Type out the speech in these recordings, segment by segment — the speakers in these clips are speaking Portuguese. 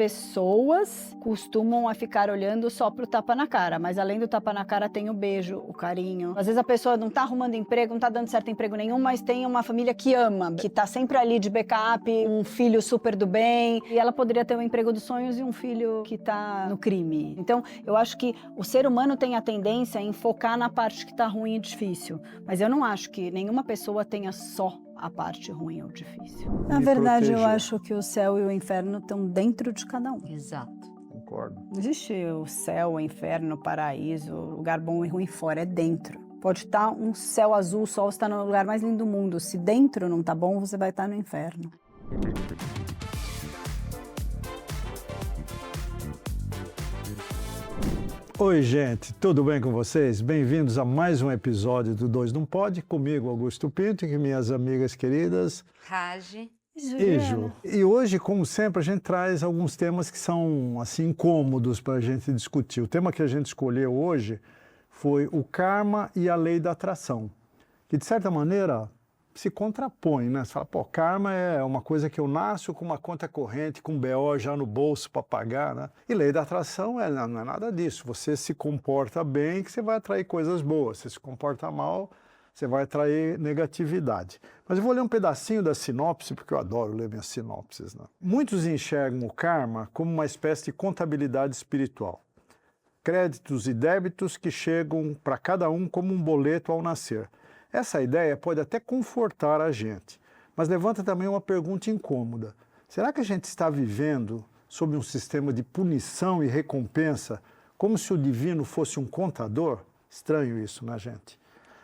pessoas costumam a ficar olhando só pro tapa na cara, mas além do tapa na cara tem o beijo, o carinho. Às vezes a pessoa não tá arrumando emprego, não tá dando certo emprego nenhum, mas tem uma família que ama, que tá sempre ali de backup, um filho super do bem, e ela poderia ter um emprego dos sonhos e um filho que tá no crime. Então, eu acho que o ser humano tem a tendência em focar na parte que tá ruim e difícil, mas eu não acho que nenhuma pessoa tenha só a parte ruim ou difícil. Na verdade, eu acho que o céu e o inferno estão dentro de cada um. Exato. Concordo. Não existe o céu, o inferno, o paraíso, lugar bom e ruim fora, é dentro. Pode estar um céu azul, o sol está no lugar mais lindo do mundo. Se dentro não tá bom, você vai estar no inferno. Oi, gente, tudo bem com vocês? Bem-vindos a mais um episódio do Dois Não Pode, comigo, Augusto Pinto, e minhas amigas queridas, Rage. e Ju. E hoje, como sempre, a gente traz alguns temas que são, assim, incômodos para a gente discutir. O tema que a gente escolheu hoje foi o karma e a lei da atração, que, de certa maneira, se contrapõe, né? Você fala, pô, karma é uma coisa que eu nasço com uma conta corrente, com um BO já no bolso para pagar, né? E lei da atração não é nada disso. Você se comporta bem que você vai atrair coisas boas. Você se comporta mal, você vai atrair negatividade. Mas eu vou ler um pedacinho da sinopse, porque eu adoro ler minhas sinopses, né? Muitos enxergam o karma como uma espécie de contabilidade espiritual. Créditos e débitos que chegam para cada um como um boleto ao nascer. Essa ideia pode até confortar a gente, mas levanta também uma pergunta incômoda. Será que a gente está vivendo sob um sistema de punição e recompensa, como se o divino fosse um contador? Estranho isso, né, gente?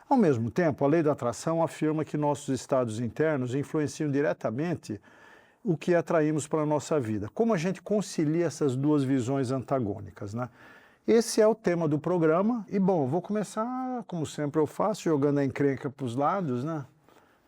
Ao mesmo tempo, a lei da atração afirma que nossos estados internos influenciam diretamente o que atraímos para a nossa vida. Como a gente concilia essas duas visões antagônicas, né? Esse é o tema do programa. E, bom, vou começar, como sempre eu faço, jogando a encrenca para os lados, né?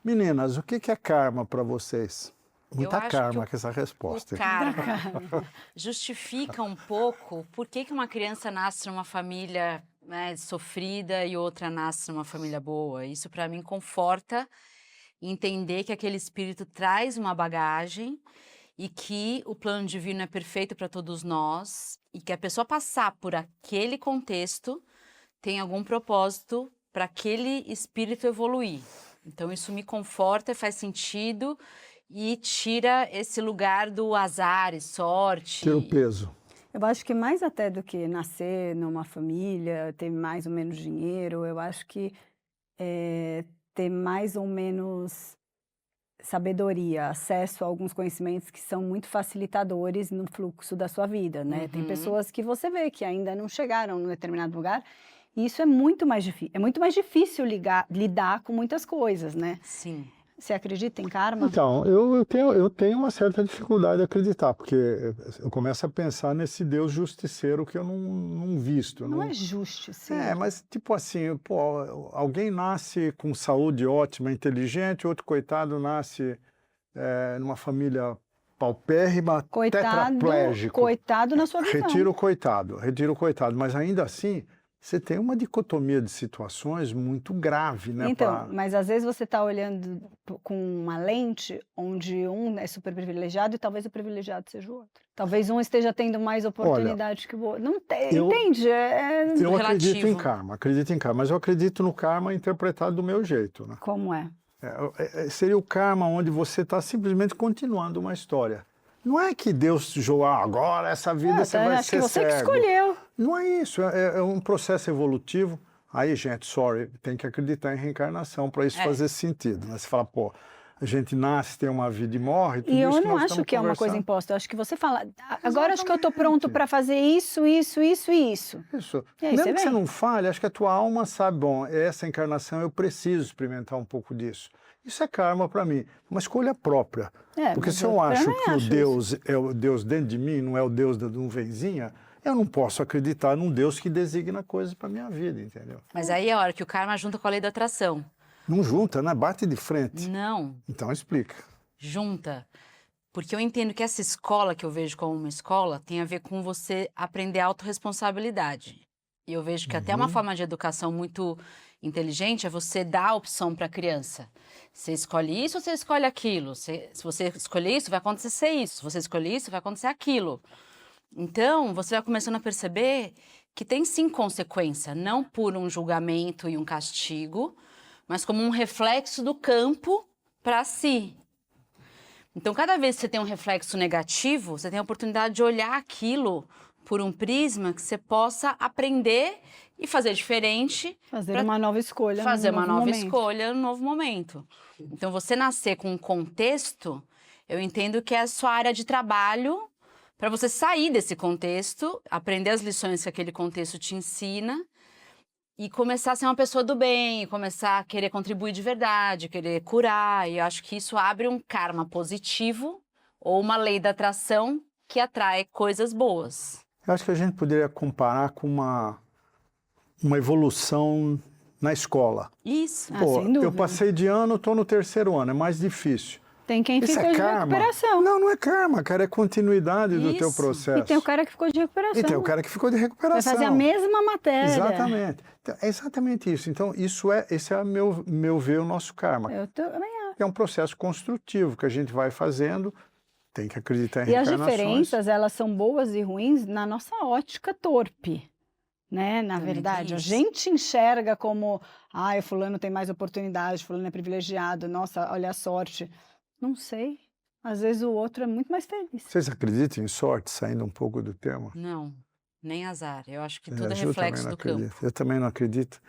Meninas, o que é karma para vocês? Muita karma com essa resposta. O karma justifica um pouco por que uma criança nasce numa família, né, sofrida e outra nasce numa família boa. Isso, para mim, conforta entender que aquele espírito traz uma bagagem e que o plano divino é perfeito para todos nós e que a pessoa passar por aquele contexto tem algum propósito para aquele espírito evoluir. Então isso me conforta, faz sentido e tira esse lugar do azar e sorte. Tira o peso. Eu acho que mais até do que nascer numa família, ter mais ou menos dinheiro, eu acho que ter mais ou menos sabedoria, acesso a alguns conhecimentos que são muito facilitadores no fluxo da sua vida, né? Uhum. Tem pessoas que você vê que ainda não chegaram num determinado lugar e isso é muito mais difícil lidar com muitas coisas, né? Sim. Você acredita em karma? Então, eu tenho uma certa dificuldade de acreditar, porque eu começo a pensar nesse Deus justiceiro que eu não visto. Não é justiceiro. É, mas tipo assim, pô, alguém nasce com saúde ótima, inteligente, outro coitado nasce numa família paupérrima, tetraplégico. Coitado na sua visão. Retiro o coitado, mas ainda assim você tem uma dicotomia de situações muito grave, né? Então, mas às vezes você está olhando com uma lente onde um é super privilegiado e talvez o privilegiado seja o outro. Talvez um esteja tendo mais oportunidade que o outro. Não tem, entende? Eu acredito relativo. em karma, mas eu acredito no karma interpretado do meu jeito, né? Como é? Seria o karma onde você está simplesmente continuando uma história. Não é que Deus jogou, agora essa vida você vai acho ser que você cego. que escolheu. Não é isso, é um processo evolutivo. Aí, gente, tem que acreditar em reencarnação para isso fazer sentido. Né? Você fala, pô, a gente nasce, tem uma vida e morre. Tudo E eu isso não acho que é uma coisa imposta. Eu acho que você fala, agora acho que eu estou pronto para fazer isso. Isso. E aí, Mesmo que você não fale, acho que a tua alma sabe, bom, essa encarnação eu preciso experimentar um pouco disso. Isso é karma para mim, uma escolha própria. Porque se eu acho que o Deus é o Deus dentro de mim, não é o Deus da nuvenzinha, eu não posso acreditar num Deus que designa coisas para minha vida, entendeu? Mas aí é a hora que o karma junta com a lei da atração. Não junta, né? Bate de frente. Não. Então explica. Junta. Porque eu entendo que essa escola que eu vejo como uma escola tem a ver com você aprender a autorresponsabilidade. E eu vejo que até uma forma de educação muito inteligente é você dar a opção para a criança. Você escolhe isso ou você escolhe aquilo? Se você escolher isso, vai acontecer isso. Se você escolher isso, vai acontecer aquilo. Então, você vai começando a perceber que tem sim consequência, não por um julgamento e um castigo, mas como um reflexo do campo para si. Então, cada vez que você tem um reflexo negativo, você tem a oportunidade de olhar aquilo por um prisma que você possa aprender e fazer diferente. Fazer uma nova escolha. Fazer uma nova momento. escolha no novo momento. Então, você nascer com um contexto, eu entendo que é a sua área de trabalho para você sair desse contexto, aprender as lições que aquele contexto te ensina e começar a ser uma pessoa do bem, começar a querer contribuir de verdade, querer curar. E eu acho que isso abre um karma positivo ou uma lei da atração que atrai coisas boas. Eu acho que a gente poderia comparar com uma evolução na escola. Isso. Ah, Pô, sem dúvida. eu passei de ano, estou no 3º ano, é mais difícil. Tem quem Isso ficou é de karma? recuperação. Não, não é karma, cara, é continuidade do teu Isso. processo. E tem o cara que ficou de recuperação. E tem o cara que ficou de Vai recuperação. fazer a mesma matéria. Exatamente. Então, é exatamente isso. Então, esse é meu ver, o nosso karma. Eu também acho. É um processo construtivo que a gente vai fazendo, tem que acreditar em E as reencarnações. diferenças, elas são boas e ruins na nossa ótica torpe, né? Na Também verdade, tem a isso. gente enxerga como, o fulano tem mais oportunidade, fulano é privilegiado, nossa, olha a sorte. Não sei. Às vezes o outro é muito mais feliz. Vocês acreditam em sorte, saindo um pouco do tema? Não, nem azar. Eu acho que tudo é Eu também reflexo não do acredito. campo. Eu também não acredito.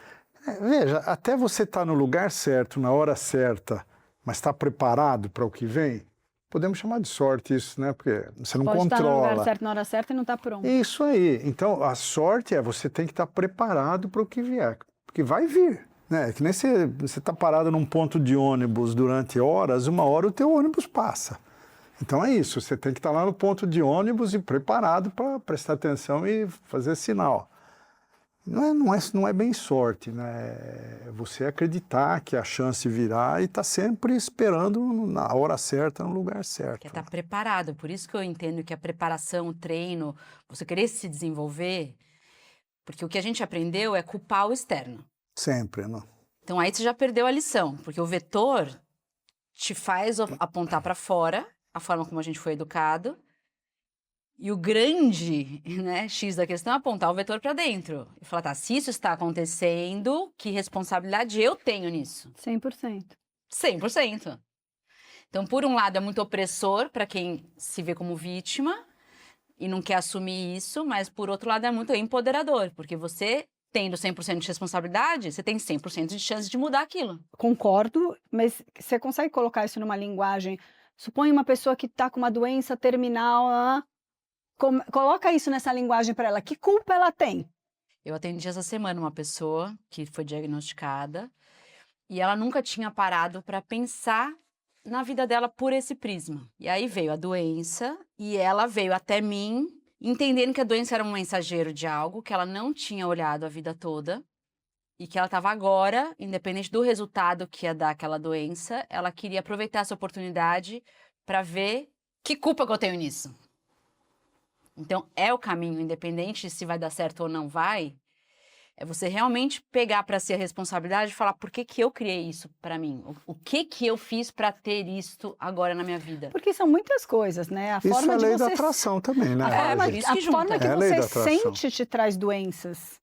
Veja, até você estar no lugar certo, na hora certa, mas está preparado para o que vem, podemos chamar de sorte isso, né? Porque você não Pode estar no lugar controla. certo na hora certa e não está pronto. Isso aí. Então, a sorte é você tem que estar preparado para o que vier, porque vai vir. Né? Que nem você está parado num ponto de ônibus durante horas, uma hora o teu ônibus passa. Então é isso, você tem que estar lá no ponto de ônibus e preparado para prestar atenção e fazer sinal. Não é bem sorte, né? É você acreditar que a chance virá e estar sempre esperando na hora certa, no lugar certo. Quer estar preparado. Por isso que eu entendo que a preparação, o treino, você querer se desenvolver, porque o que a gente aprendeu é culpar o externo. Sempre, não? Então aí você já perdeu a lição, porque o vetor te faz apontar para fora, a forma como a gente foi educado, e o grande, né, X da questão é apontar o vetor para dentro. E falar, tá, se isso está acontecendo, que responsabilidade eu tenho nisso? 100%. 100%. Então, por um lado, é muito opressor para quem se vê como vítima e não quer assumir isso, mas por outro lado é muito empoderador, porque você, tendo 100% de responsabilidade, você tem 100% de chance de mudar aquilo. Concordo, mas você consegue colocar isso numa linguagem? Suponha uma pessoa que está com uma doença terminal, coloca isso nessa linguagem para ela. Que culpa ela tem? Eu atendi essa semana uma pessoa que foi diagnosticada e ela nunca tinha parado para pensar na vida dela por esse prisma. E aí veio a doença e ela veio até mim entendendo que a doença era um mensageiro de algo que ela não tinha olhado a vida toda e que ela estava agora, independente do resultado que ia dar aquela doença, ela queria aproveitar essa oportunidade para ver que culpa que eu tenho nisso. Então, é o caminho, independente se vai dar certo ou não vai, é você realmente pegar para si a responsabilidade e falar por que eu criei isso para mim? O que eu fiz para ter isto agora na minha vida? Porque são muitas coisas, né? A Isso forma é de lei você... da atração também, né? por isso que a forma junta. que É a lei você da atração. sente te traz doenças.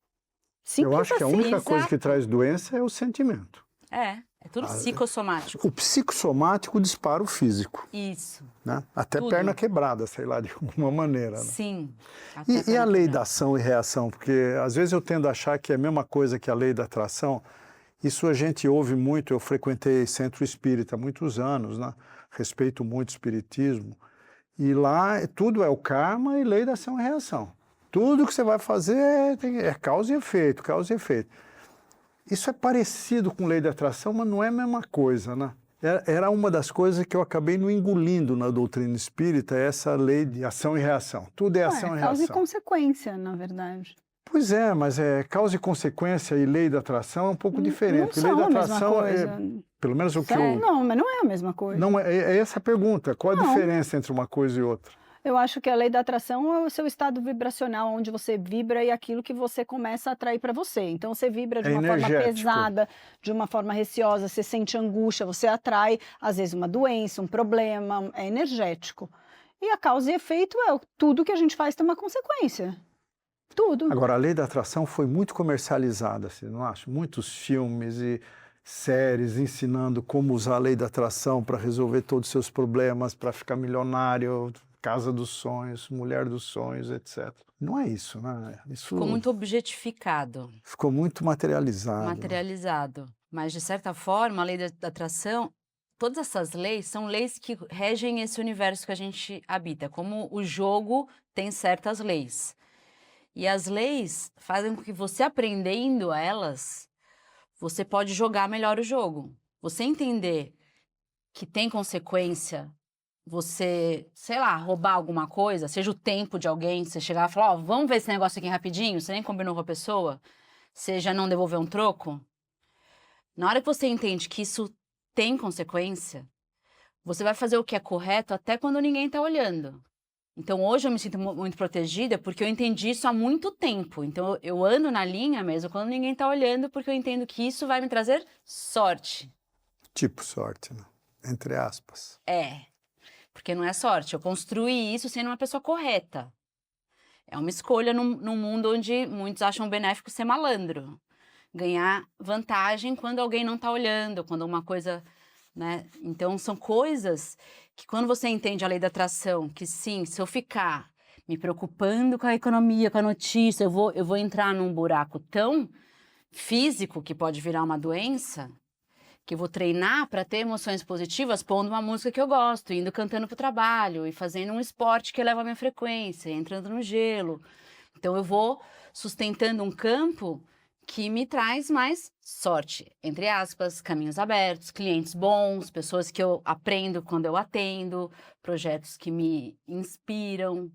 Simples Eu acho que a assim. única coisa exato. que traz doença é o sentimento. É tudo psicossomático. O psicossomático dispara o físico, Isso, né? Até Tudo. perna quebrada, sei lá, de alguma maneira. Né? sim. E a lei da ação e reação? Porque às vezes eu tendo a achar que é a mesma coisa que a lei da atração. Isso a gente ouve muito, eu frequentei centro espírita há muitos anos, né? Respeito muito o espiritismo. E lá tudo é o karma e lei da ação e reação. Tudo que você vai fazer é causa e efeito, causa e efeito. Isso é parecido com lei da atração, mas não é a mesma coisa, né? Era uma das coisas que eu acabei não engolindo na doutrina espírita, essa lei de ação e reação. Tudo é ação e Causa e reação. consequência, na verdade. Pois é, mas causa e consequência e lei da atração é um pouco diferente. Não Porque são lei da a mesma atração coisa. pelo menos o que Não, mas não é a mesma coisa. Não, é essa a pergunta. Qual a Não. diferença entre uma coisa e outra? Eu acho que a lei da atração é o seu estado vibracional, onde você vibra e aquilo que você começa a atrair para você. Então você vibra de É uma forma energético. pesada, de uma forma receosa, você sente angústia, você atrai, às vezes, uma doença, um problema, é energético. E a causa e efeito tudo que a gente faz tem uma consequência. Tudo. Agora, a lei da atração foi muito comercializada, você não acha? Muitos filmes e séries ensinando como usar a lei da atração para resolver todos os seus problemas, para ficar milionário, casa dos sonhos, mulher dos sonhos, etc. Não é isso, né? Isso Ficou muito objetificado, ficou muito materializado. materializado. Mas, de certa forma, a lei da atração, todas essas leis são leis que regem esse universo que a gente habita, como o jogo tem certas leis. E as leis fazem com que você, aprendendo elas, você pode jogar melhor o jogo. Você entender que tem consequência, você, sei lá, roubar alguma coisa, seja o tempo de alguém, você chegar e falar, ó, vamos ver esse negócio aqui rapidinho, você nem combinou com a pessoa, seja não devolver um troco. Na hora que você entende que isso tem consequência, você vai fazer o que é correto até quando ninguém tá olhando. Então, hoje eu me sinto muito protegida porque eu entendi isso há muito tempo. Então, eu ando na linha mesmo quando ninguém tá olhando, porque eu entendo que isso vai me trazer sorte. Tipo sorte, né? Entre aspas. Porque não é sorte. Eu construí isso sendo uma pessoa correta. É uma escolha num mundo onde muitos acham benéfico ser malandro. Ganhar vantagem quando alguém não tá olhando, quando uma coisa, né? Então, são coisas que quando você entende a lei da atração, que sim, se eu ficar me preocupando com a economia, com a notícia, eu vou entrar num buraco tão físico que pode virar uma doença, que eu vou treinar para ter emoções positivas pondo uma música que eu gosto, indo cantando pro trabalho e fazendo um esporte que eleva a minha frequência, entrando no gelo. Então eu vou sustentando um campo que me traz mais sorte, entre aspas, caminhos abertos, clientes bons, pessoas que eu aprendo quando eu atendo, projetos que me inspiram,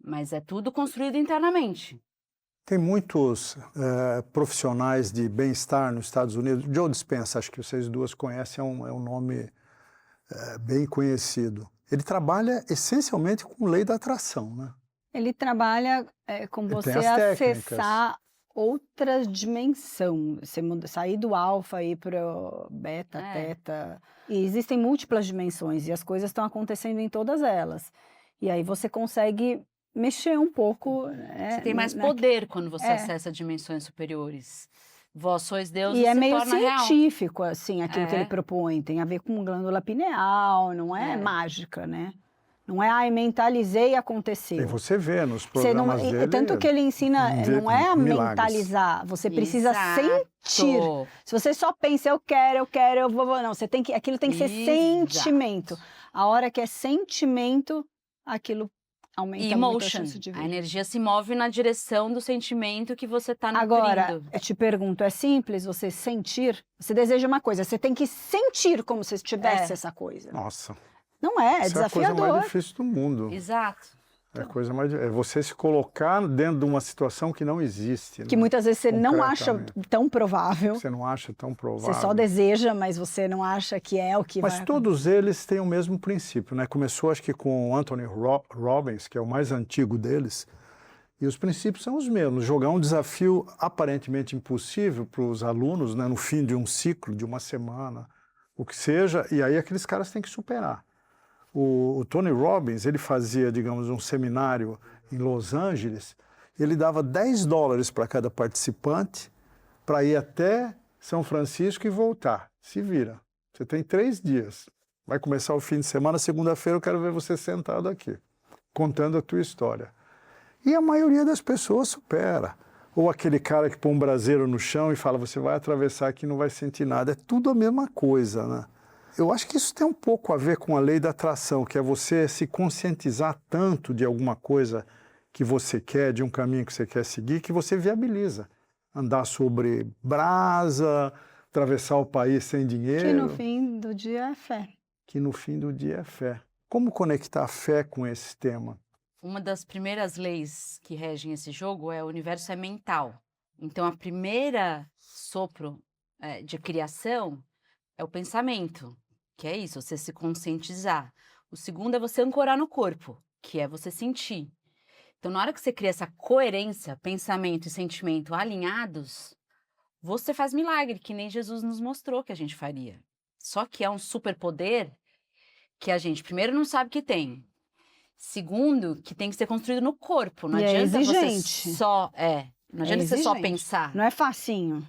mas é tudo construído internamente. Tem muitos profissionais de bem-estar nos Estados Unidos. Joe Dispenza, acho que vocês duas conhecem, é um nome bem conhecido. Ele trabalha essencialmente com lei da atração, né? Ele trabalha com Ele você tem as técnicas. acessar outra dimensão, você sair do alfa e ir para o beta, teta. E existem múltiplas dimensões e as coisas estão acontecendo em todas elas. E aí você consegue mexer um pouco. Você tem mais poder quando você acessa dimensões superiores. Vós sois Deus e é se meio torna real. científico, assim, aquilo que ele propõe. Tem a ver com glândula pineal, não é mágica, né? Não é, mentalizei e aconteceu. E você vê nos programas dele... Tanto que ele ensina, não é a milagres. mentalizar, você precisa sentir. Se você só pensa, eu quero, eu vou, não, você tem que, aquilo tem que ser sentimento. A hora que é sentimento, aquilo aumenta muito a chance de vir. A energia se move na direção do sentimento que você está nutrindo. Agora, eu te pergunto, é simples você sentir? Você deseja uma coisa, você tem que sentir como se tivesse essa coisa. Nossa. Não é Isso desafiador. É a coisa mais difícil do mundo. Exato. É você se colocar dentro de uma situação que não existe. Que muitas vezes você não acha tão provável. Você não acha tão provável. Você só deseja, mas você não acha que é o que vai Mas todos eles têm o mesmo princípio, né? Começou, acho que, com o Anthony Robbins, que é o mais antigo deles, e os princípios são os mesmos. Jogar um desafio aparentemente impossível para os alunos, né? No fim de um ciclo, de uma semana, o que seja, e aí aqueles caras têm que superar. O Tony Robbins, ele fazia, digamos, um seminário em Los Angeles, ele dava $10 para cada participante para ir até São Francisco e voltar. Se vira. Você tem 3 dias. Vai começar o fim de semana, segunda-feira eu quero ver você sentado aqui, contando a tua história. E a maioria das pessoas supera. Ou aquele cara que põe um braseiro no chão e fala, você vai atravessar aqui e não vai sentir nada. É tudo a mesma coisa, né? Eu acho que isso tem um pouco a ver com a lei da atração, que é você se conscientizar tanto de alguma coisa que você quer, de um caminho que você quer seguir, que você viabiliza. Andar sobre brasa, atravessar o país sem dinheiro. Que no fim do dia é fé. Que no fim do dia é fé. Como conectar a fé com esse tema? Uma das primeiras leis que regem esse jogo é o universo é mental. Então, a primeira sopro de criação é o pensamento, que é isso, você se conscientizar. O segundo é você ancorar no corpo. que é você sentir. Então, na hora que você cria essa coerência, pensamento e sentimento alinhados, você faz milagre, que nem Jesus nos mostrou que a gente faria. Só que é um superpoder que a gente, primeiro, não sabe que tem. Segundo, que tem que ser construído no corpo. Não E adianta exigente. você só... Não adianta você só exigente. pensar. Não é facinho.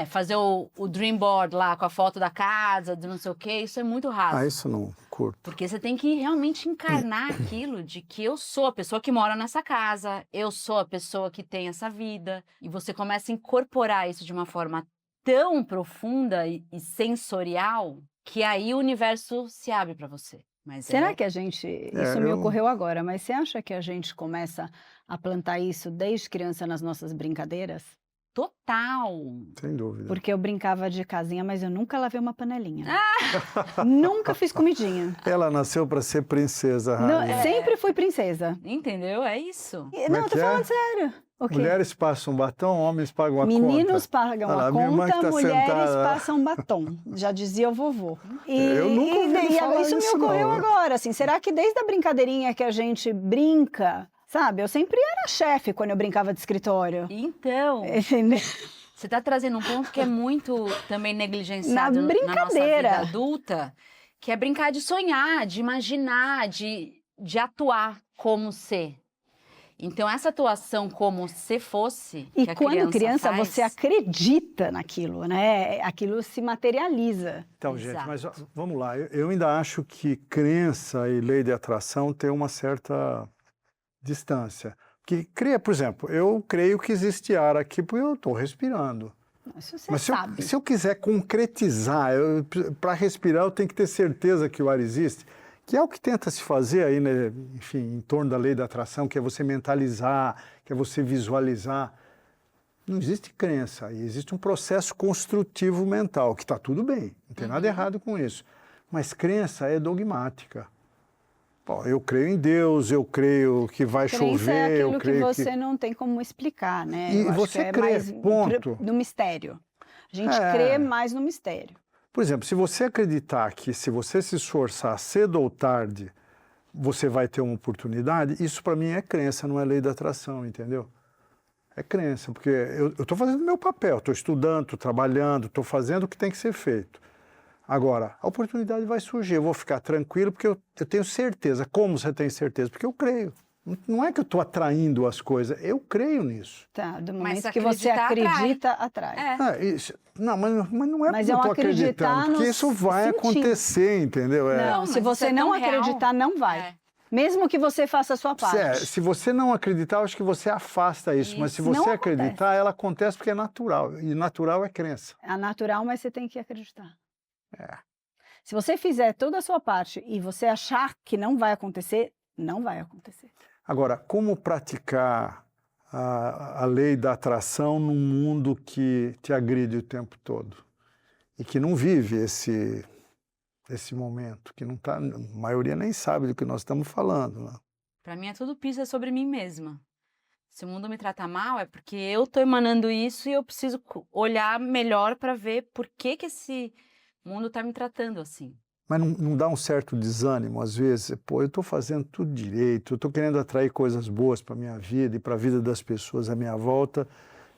Fazer o dream board lá com a foto da casa, do não sei o quê, isso é muito raso. Isso não curto. Porque você tem que realmente encarnar aquilo de que eu sou a pessoa que mora nessa casa, eu sou a pessoa que tem essa vida. E você começa a incorporar isso de uma forma tão profunda e sensorial que aí o universo se abre para você. Mas Será que a gente... Isso me eu- ocorreu agora, mas você acha que a gente começa a plantar isso desde criança nas nossas brincadeiras? Total. Sem dúvida. Porque eu brincava de casinha, mas eu nunca lavei uma panelinha. Nunca fiz comidinha. Ela nasceu para ser princesa, Não, Rainha. sempre fui princesa. Entendeu? É isso. Não, tô que é? falando sério. O quê? Mulheres passam batom, homens pagam a Meninos conta. pagam Olha lá, a minha irmã que conta, tá mulheres sentada lá. passam batom. Já dizia o vovô. Eu nunca ouvi ele falar isso me isso, ocorreu não. agora, assim. Será que desde a brincadeirinha que a gente brinca, sabe? Eu sempre era chefe quando eu brincava de escritório. Então, você está trazendo um ponto que é muito também negligenciado Na na nossa brincadeira. vida adulta, que é brincar de sonhar, de imaginar, de atuar como ser. Então, essa atuação como se fosse, E que a quando criança, faz, você acredita naquilo, né? Aquilo se materializa. Então, gente, Exato. mas vamos lá. Eu ainda acho que crença e lei de atração têm uma certa distância. Porque cria, por exemplo, eu creio que existe ar aqui porque eu estou respirando. Isso você Mas sabe. se eu quiser concretizar, para respirar eu tenho que ter certeza que o ar existe, que é o que tenta se fazer aí, né, enfim, em torno da lei da atração, que é você mentalizar, que é você visualizar. Não existe crença aí, existe um processo construtivo mental, que está tudo bem, não tem nada errado com isso. Mas crença é dogmática. Bom, eu creio em Deus, eu creio que vai Crença chover, é aquilo eu creio que você não tem como explicar, né? E Eu acho você que é crê, mais ponto. no mistério. A gente É. crê mais no mistério. Por exemplo, se você acreditar que se você se esforçar cedo ou tarde, você vai ter uma oportunidade, isso para mim é crença, não é lei da atração, entendeu? É crença, porque eu estou fazendo o meu papel, estou estudando, estou trabalhando, estou fazendo o que tem que ser feito. Agora, a oportunidade vai surgir, eu vou ficar tranquilo porque eu tenho certeza. Como você tem certeza? Porque eu creio. Não é que eu estou atraindo as coisas, eu creio nisso. Tá, do Mas momento que você acreditar acredita, atrai. Não, mas não é Mas porque é eu um estou acreditar acreditando, porque no isso vai sentido. acontecer, entendeu? Não, mas se isso você é não tão real. acreditar, não vai. É. Mesmo que você faça a sua parte. Se você não acreditar, eu acho que você afasta isso. Mas se Isso não você acontece. acreditar, ela acontece porque é natural. E natural é crença. É natural, mas você tem que acreditar. É. Se você fizer toda a sua parte e você achar que não vai acontecer, não vai acontecer. Agora, como praticar a lei da atração num mundo que te agride o tempo todo? E que não vive esse momento, que não tá, a maioria nem sabe do que nós estamos falando. Né? Para mim é tudo pista sobre mim mesma. Se o mundo me trata mal é porque eu tô emanando isso e eu preciso olhar melhor para ver por que esse mundo tá me tratando assim. Mas não dá um certo desânimo, às vezes? Pô, eu estou fazendo tudo direito, eu estou querendo atrair coisas boas para a minha vida e para a vida das pessoas à minha volta,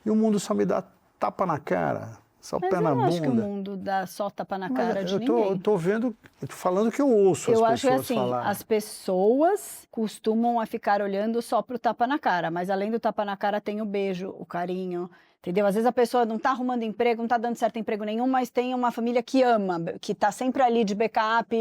e o mundo só me dá tapa na cara, só Mas pé na eu não bunda. acho que o mundo dá só tapa na cara Mas de eu ninguém. tô vendo, eu tô falando que eu ouço Eu as acho que pessoas assim, falar. as pessoas costumam a ficar olhando só pro tapa na cara, mas além do tapa na cara tem o beijo, o carinho, entendeu? Às vezes a pessoa não tá arrumando emprego, não tá dando certo emprego nenhum, mas tem uma família que ama, que tá sempre ali de backup,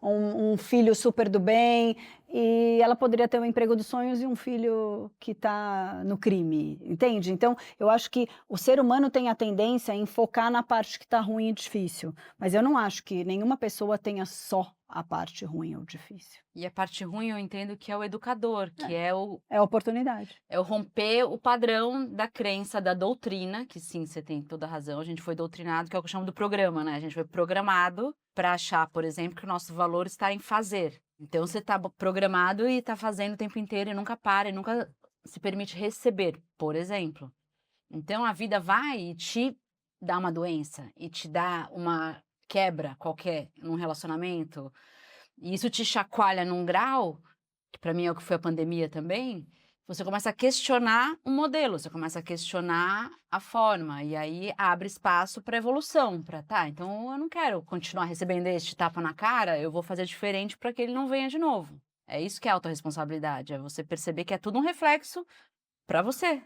um filho super do bem, e ela poderia ter um emprego dos sonhos e um filho que tá no crime, entende? Então, eu acho que o ser humano tem a tendência em focar na parte que tá ruim e difícil, mas eu não acho que nenhuma pessoa tenha só a parte ruim ou difícil. E a parte ruim eu entendo que é o educador, que é o É oportunidade. romper o padrão da crença, da doutrina, que sim, você tem toda a razão, a gente foi doutrinado, que é o que eu chamo do programa, né? A gente foi programado para achar, por exemplo, que o nosso valor está em fazer. Então você está programado e está fazendo o tempo inteiro e nunca para, e nunca se permite receber, por exemplo. Então a vida vai e te dá uma doença, e te dá uma quebra qualquer num relacionamento, e isso te chacoalha num grau que para mim é o que foi a pandemia também, você começa a questionar o modelo, você começa a questionar a forma, e aí abre espaço para evolução, então eu não quero continuar recebendo este tapa na cara, eu vou fazer diferente para que ele não venha de novo. É isso que é autorresponsabilidade, é você perceber que é tudo um reflexo para você.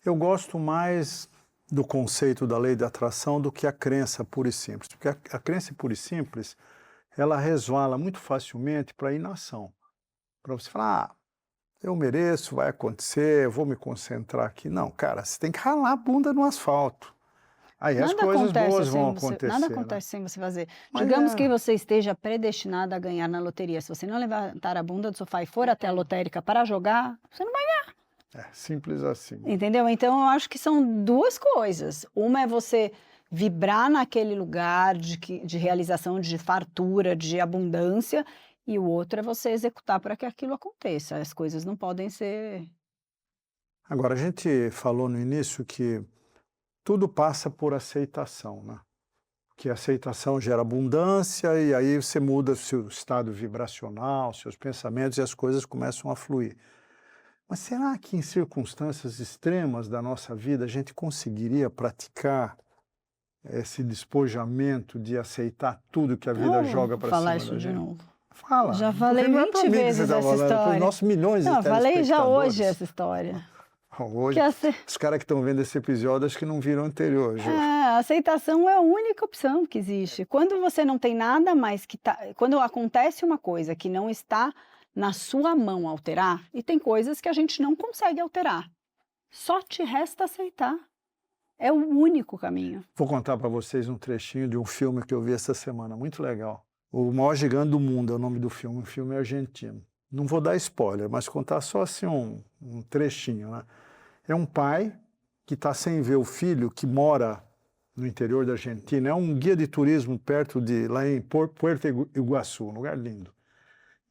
Eu gosto mais do conceito da lei da atração do que a crença pura e simples, porque a crença pura e simples, ela resvala muito facilmente para a inação, para você falar, eu mereço, vai acontecer, eu vou me concentrar aqui. Não, cara, você tem que ralar a bunda no asfalto. Aí as coisas boas vão acontecer. Nada né? acontece sem você fazer. Mas Digamos é. que você esteja predestinado a ganhar na loteria. Se você não levantar a bunda do sofá e for até a lotérica para jogar, você não vai. Simples assim. Entendeu? Então eu acho que são duas coisas. Uma é você vibrar naquele lugar de realização, de fartura, de abundância, e o outro é você executar para que aquilo aconteça. As coisas não podem ser. Agora, a gente falou no início que tudo passa por aceitação, né? Que a aceitação gera abundância e aí você muda seu estado vibracional, seus pensamentos e as coisas começam a fluir. Mas será que em circunstâncias extremas da nossa vida a gente conseguiria praticar esse despojamento de aceitar tudo que a vida joga para cima falar da isso de gente? novo. Fala. Já porque falei não é pra 20 mim que vezes você tá essa falando, é história. pros nossos milhões de Não, falei já telespectadores. hoje essa história. Hoje, Que os caras que estão vendo esse episódio acho que não viram o anterior, Ju. a aceitação é a única opção que existe. Quando você não tem nada mais que quando acontece uma coisa que não está na sua mão alterar, e tem coisas que a gente não consegue alterar, só te resta aceitar. É o único caminho. Vou contar para vocês um trechinho de um filme que eu vi essa semana, muito legal. O Maior Gigante do Mundo é o nome do filme, um filme argentino. Não vou dar spoiler, mas contar só assim um trechinho, né? É um pai que está sem ver o filho, que mora no interior da Argentina, é um guia de turismo perto lá em Puerto Iguaçu, um lugar lindo.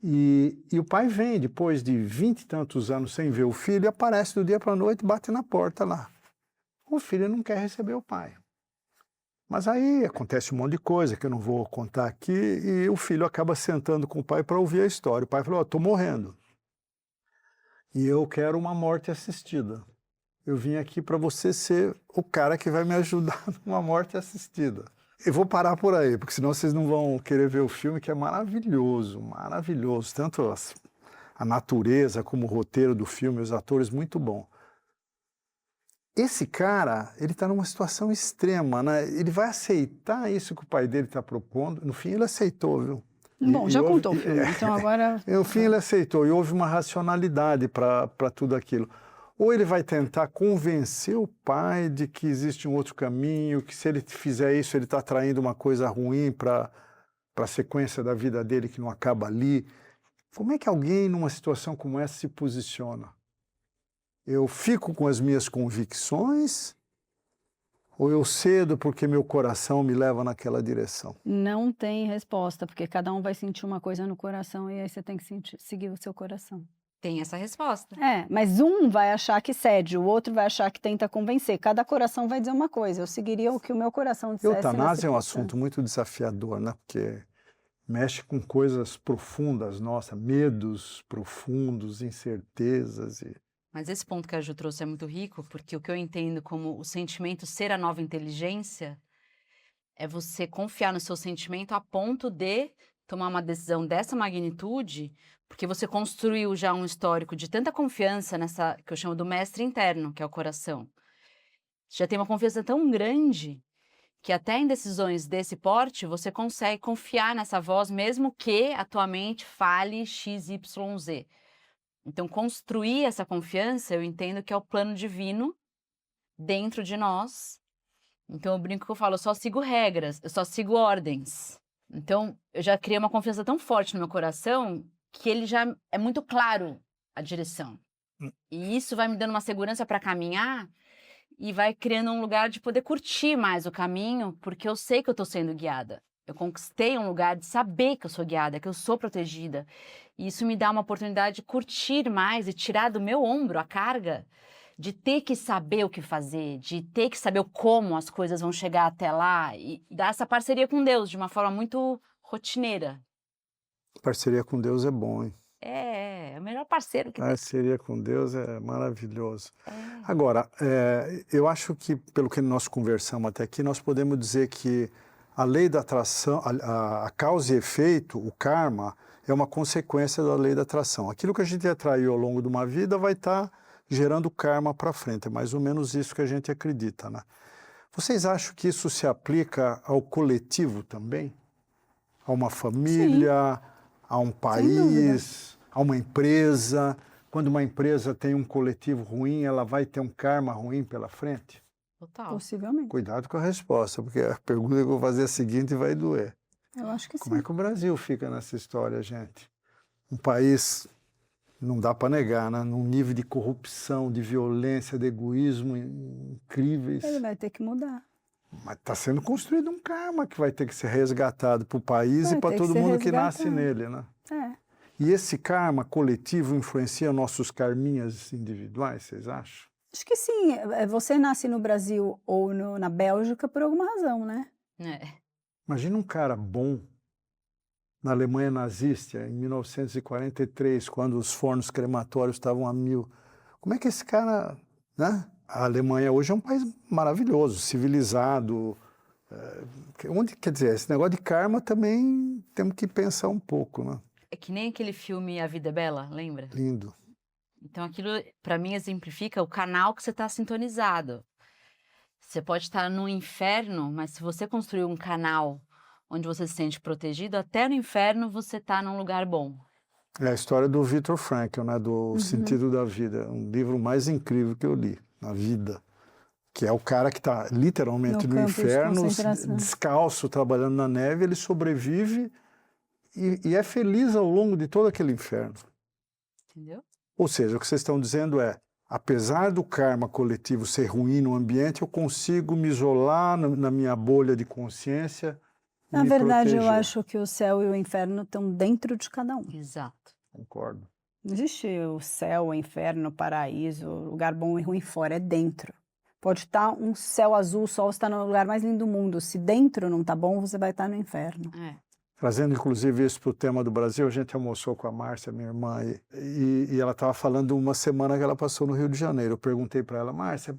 E o pai vem, depois de 20 e tantos anos sem ver o filho, e aparece do dia para a noite e bate na porta lá. O filho não quer receber o pai. Mas aí acontece um monte de coisa que eu não vou contar aqui, e o filho acaba sentando com o pai para ouvir a história. O pai falou, estou morrendo. E eu quero uma morte assistida. Eu vim aqui para você ser o cara que vai me ajudar numa morte assistida. Eu vou parar por aí, porque senão vocês não vão querer ver o filme, que é maravilhoso, maravilhoso. Tanto a natureza como o roteiro do filme, os atores, muito bom. Esse cara, ele está numa situação extrema, né? Ele vai aceitar isso que o pai dele está propondo. No fim, ele aceitou, viu? Bom, já contou o filme, então agora... No fim, ele aceitou, e houve uma racionalidade para tudo aquilo. Ou ele vai tentar convencer o pai de que existe um outro caminho, que se ele fizer isso, ele está traindo uma coisa ruim para a sequência da vida dele, que não acaba ali. Como é que alguém numa situação como essa se posiciona? Eu fico com as minhas convicções ou eu cedo porque meu coração me leva naquela direção? Não tem resposta, porque cada um vai sentir uma coisa no coração e aí você tem que seguir o seu coração. Tem essa resposta. Mas um vai achar que cede, o outro vai achar que tenta convencer. Cada coração vai dizer uma coisa. Eu seguiria o que o meu coração dissesse. Eutanásia é um assunto muito desafiador, né? Porque mexe com coisas profundas, nossa, medos profundos, incertezas. Mas esse ponto que a Ju trouxe é muito rico, porque o que eu entendo como o sentimento ser a nova inteligência é você confiar no seu sentimento a ponto de tomar uma decisão dessa magnitude, porque você construiu já um histórico de tanta confiança nessa, que eu chamo do mestre interno, que é o coração. Você já tem uma confiança tão grande que até em decisões desse porte você consegue confiar nessa voz, mesmo que a tua mente fale XYZ. Então, construir essa confiança, eu entendo que é o plano divino dentro de nós. Então, eu brinco que eu falo, eu só sigo regras, eu só sigo ordens. Então, eu já criei uma confiança tão forte no meu coração que ele já é muito claro a direção. E isso vai me dando uma segurança para caminhar e vai criando um lugar de poder curtir mais o caminho, porque eu sei que eu estou sendo guiada. Eu conquistei um lugar de saber que eu sou guiada, que eu sou protegida. E isso me dá uma oportunidade de curtir mais e tirar do meu ombro a carga de ter que saber o que fazer, de ter que saber como as coisas vão chegar até lá e dar essa parceria com Deus de uma forma muito rotineira. Parceria com Deus é bom, hein? É o melhor parceiro que A tem. parceria com Deus é maravilhoso. É. Agora, eu acho que, pelo que nós conversamos até aqui, nós podemos dizer que a lei da atração, a causa e efeito, o karma, é uma consequência da lei da atração. Aquilo que a gente atraiu ao longo de uma vida vai estar gerando karma para frente. É mais ou menos isso que a gente acredita, né? Vocês acham que isso se aplica ao coletivo também? A uma família, a um Sem dúvida. país, a uma empresa? Quando uma empresa tem um coletivo ruim, ela vai ter um karma ruim pela frente? Total. Possivelmente. Cuidado com a resposta, porque a pergunta que eu vou fazer é a seguinte e vai doer. Eu acho que Como sim. é que o Brasil fica nessa história, gente? Um país, não dá para negar, né? Num nível de corrupção, de violência, de egoísmo incríveis. Ele vai ter que mudar. Mas está sendo construído um karma que vai ter que ser resgatado para o país Vai e para ter que todo ser mundo que nasce resgatado. nele, né? É. E esse karma coletivo influencia nossos karminhas individuais, vocês acham? Acho que sim. Você nasce no Brasil ou na Bélgica por alguma razão, né? É. Imagina um cara bom na Alemanha nazista, em 1943, quando os fornos crematórios estavam a 1000. Como é que esse cara, né? A Alemanha hoje é um país maravilhoso, civilizado. Onde, quer dizer, esse negócio de karma também temos que pensar um pouco, né? É que nem aquele filme A Vida é Bela, lembra? Lindo. Então aquilo, para mim, exemplifica o canal que você está sintonizado. Você pode estar no inferno, mas se você construir um canal onde você se sente protegido, até no inferno você está num lugar bom. É a história do Viktor Frankl, né? Do Sentido da Vida, um livro mais incrível que eu li na vida. Que é o cara que está literalmente No no campo de inferno, concentração. descalço, trabalhando na neve, ele sobrevive e é feliz ao longo de todo aquele inferno. Entendeu? Ou seja, o que vocês estão dizendo é, apesar do karma coletivo ser ruim no ambiente, eu consigo me isolar na minha bolha de consciência e Na me verdade, eu proteger. acho que o céu e o inferno estão dentro de cada um. Exato. Concordo. Não existe o céu, o inferno, o paraíso, lugar bom e ruim fora, é dentro. Pode estar um céu azul, o sol está no lugar mais lindo do mundo. Se dentro não está bom, você vai estar no inferno. É. Trazendo, inclusive, isso para o tema do Brasil, a gente almoçou com a Márcia, minha irmã, e ela estava falando uma semana que ela passou no Rio de Janeiro. Eu perguntei para ela, Márcia,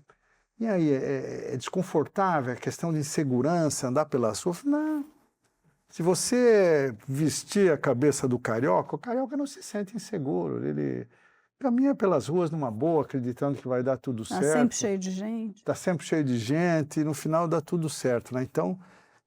e aí, é desconfortável, é questão de insegurança, andar pela rua? Eu falei, não. Se você vestir a cabeça do carioca, o carioca não se sente inseguro. Ele caminha pelas ruas numa boa, acreditando que vai dar tudo Está certo. sempre cheio de gente. Está sempre cheio de gente e no final dá tudo certo, né? Então,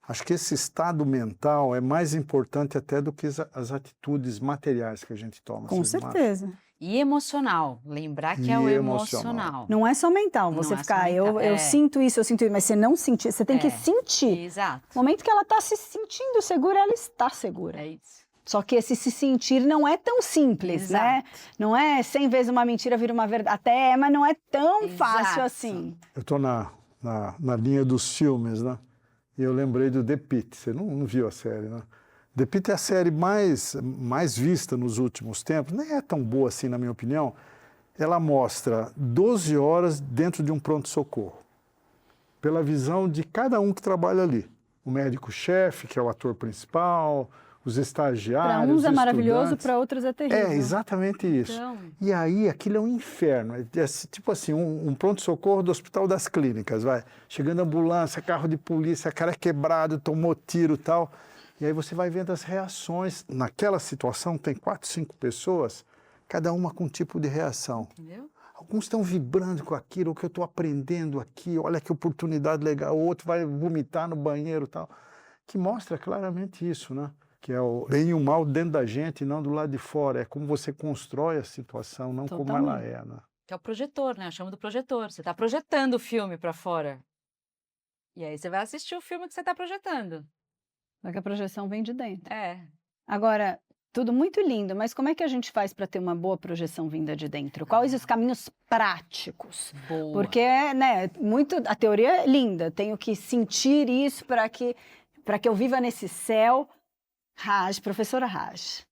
acho que esse estado mental é mais importante até do que as atitudes materiais que a gente toma. Com vocês não acham? certeza. E emocional. Lembrar que é E o emocional. emocional. Não é só mental, Não você é só ficar, mental, eu é. sinto isso, mas você não sentir, você tem que É. sentir. Exato. No momento que ela está se sentindo segura, ela está segura. É isso. Só que esse se sentir não é tão simples, né? Exato. Não é 100 vezes uma mentira vira uma verdade. Até é, mas não é tão fácil Exato. assim. Eu estou na linha dos filmes, né? E eu lembrei do The Pitt. Você não viu a série, né? The Pitt é a série mais vista nos últimos tempos. Nem é tão boa assim, na minha opinião. Ela mostra 12 horas dentro de um pronto-socorro, pela visão de cada um que trabalha ali. O médico-chefe, que é o ator principal, os estagiários, Para uns os é maravilhoso, estudantes. para outros é terrível. É, exatamente isso. Então, E aí, aquilo é um inferno. É tipo assim, um pronto-socorro do Hospital das Clínicas, vai. Chegando ambulância, carro de polícia, cara quebrado, tomou tiro e tal. E aí você vai vendo as reações. Naquela situação, tem 4, 5 pessoas, cada uma com um tipo de reação. entendeu? Alguns estão vibrando com aquilo, o que eu estou aprendendo aqui, olha que oportunidade legal. O outro vai vomitar no banheiro e tal. Que mostra claramente isso, né? Que é o bem e o mal dentro da gente, não do lado de fora. É como você constrói a situação, não como ela Totalmente. é, né? Que é o projetor, né? Eu chamo do projetor. Você está projetando o filme para fora. E aí você vai assistir o filme que você está projetando. Só que a projeção vem de dentro. É. Agora, tudo muito lindo, mas como é que a gente faz para ter uma boa projeção vinda de dentro? Quais os caminhos práticos? Boa. Porque, né, a teoria é linda, tenho que sentir isso para que eu viva nesse céu. Professora Raj,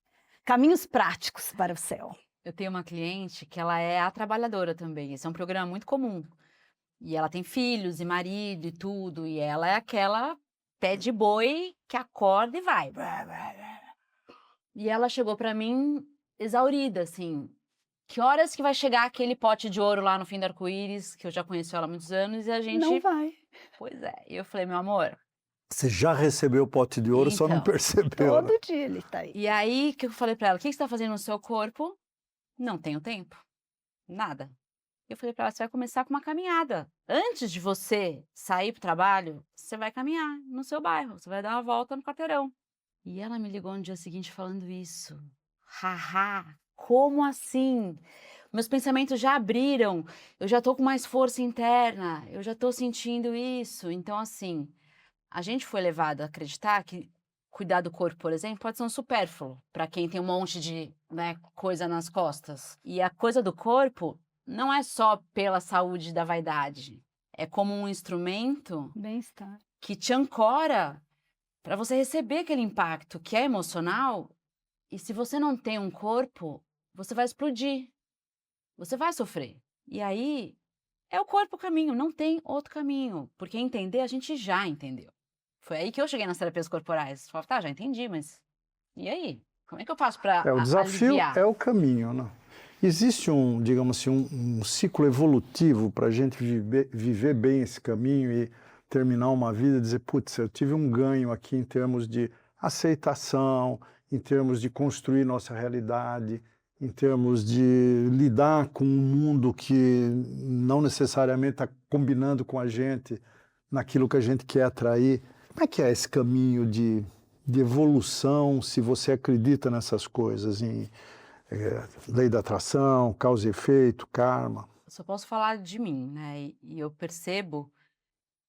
caminhos práticos para o céu. Eu tenho uma cliente que ela é a trabalhadora também. Esse é um programa muito comum. E ela tem filhos e marido e tudo. E ela é aquela pé de boi que acorda e vai. E ela chegou para mim exaurida, assim. Que horas que vai chegar aquele pote de ouro lá no fim do arco-íris, que eu já conheço ela há muitos anos, e a gente... Não vai. Pois é. E eu falei, meu amor... Você já recebeu o pote de ouro, só não Então, percebeu, né? Todo dia ele tá aí. E aí, que eu falei pra ela, o que você tá fazendo no seu corpo? Não tenho tempo. Nada. Eu falei pra ela, você vai começar com uma caminhada. Antes de você sair pro trabalho, você vai caminhar no seu bairro, você vai dar uma volta no quarteirão. E ela me ligou no dia seguinte falando isso. Haha, como assim? Meus pensamentos já abriram, eu já tô com mais força interna, eu já tô sentindo isso. Então, assim, a gente foi levado a acreditar que cuidar do corpo, por exemplo, pode ser um supérfluo para quem tem um monte de, né, coisa nas costas. E a coisa do corpo não é só pela saúde da vaidade, é como um instrumento Bem-estar. que te ancora para você receber aquele impacto que é emocional. E se você não tem um corpo, você vai explodir, você vai sofrer. E aí é o corpo o caminho, não tem outro caminho, porque entender a gente já entendeu. Foi aí que eu cheguei nas terapias corporais. Falei, tá, já entendi, mas e aí? Como é que eu faço para O desafio aliviar? é o caminho, né? Existe digamos assim, um ciclo evolutivo para a gente viver bem esse caminho e terminar uma vida e dizer, putz, eu tive um ganho aqui em termos de aceitação, em termos de construir nossa realidade, em termos de lidar com um mundo que não necessariamente está combinando com a gente naquilo que a gente quer atrair. Como é que é esse caminho de evolução, se você acredita nessas coisas, em lei da atração, causa e efeito, karma? Eu só posso falar de mim, né? E eu percebo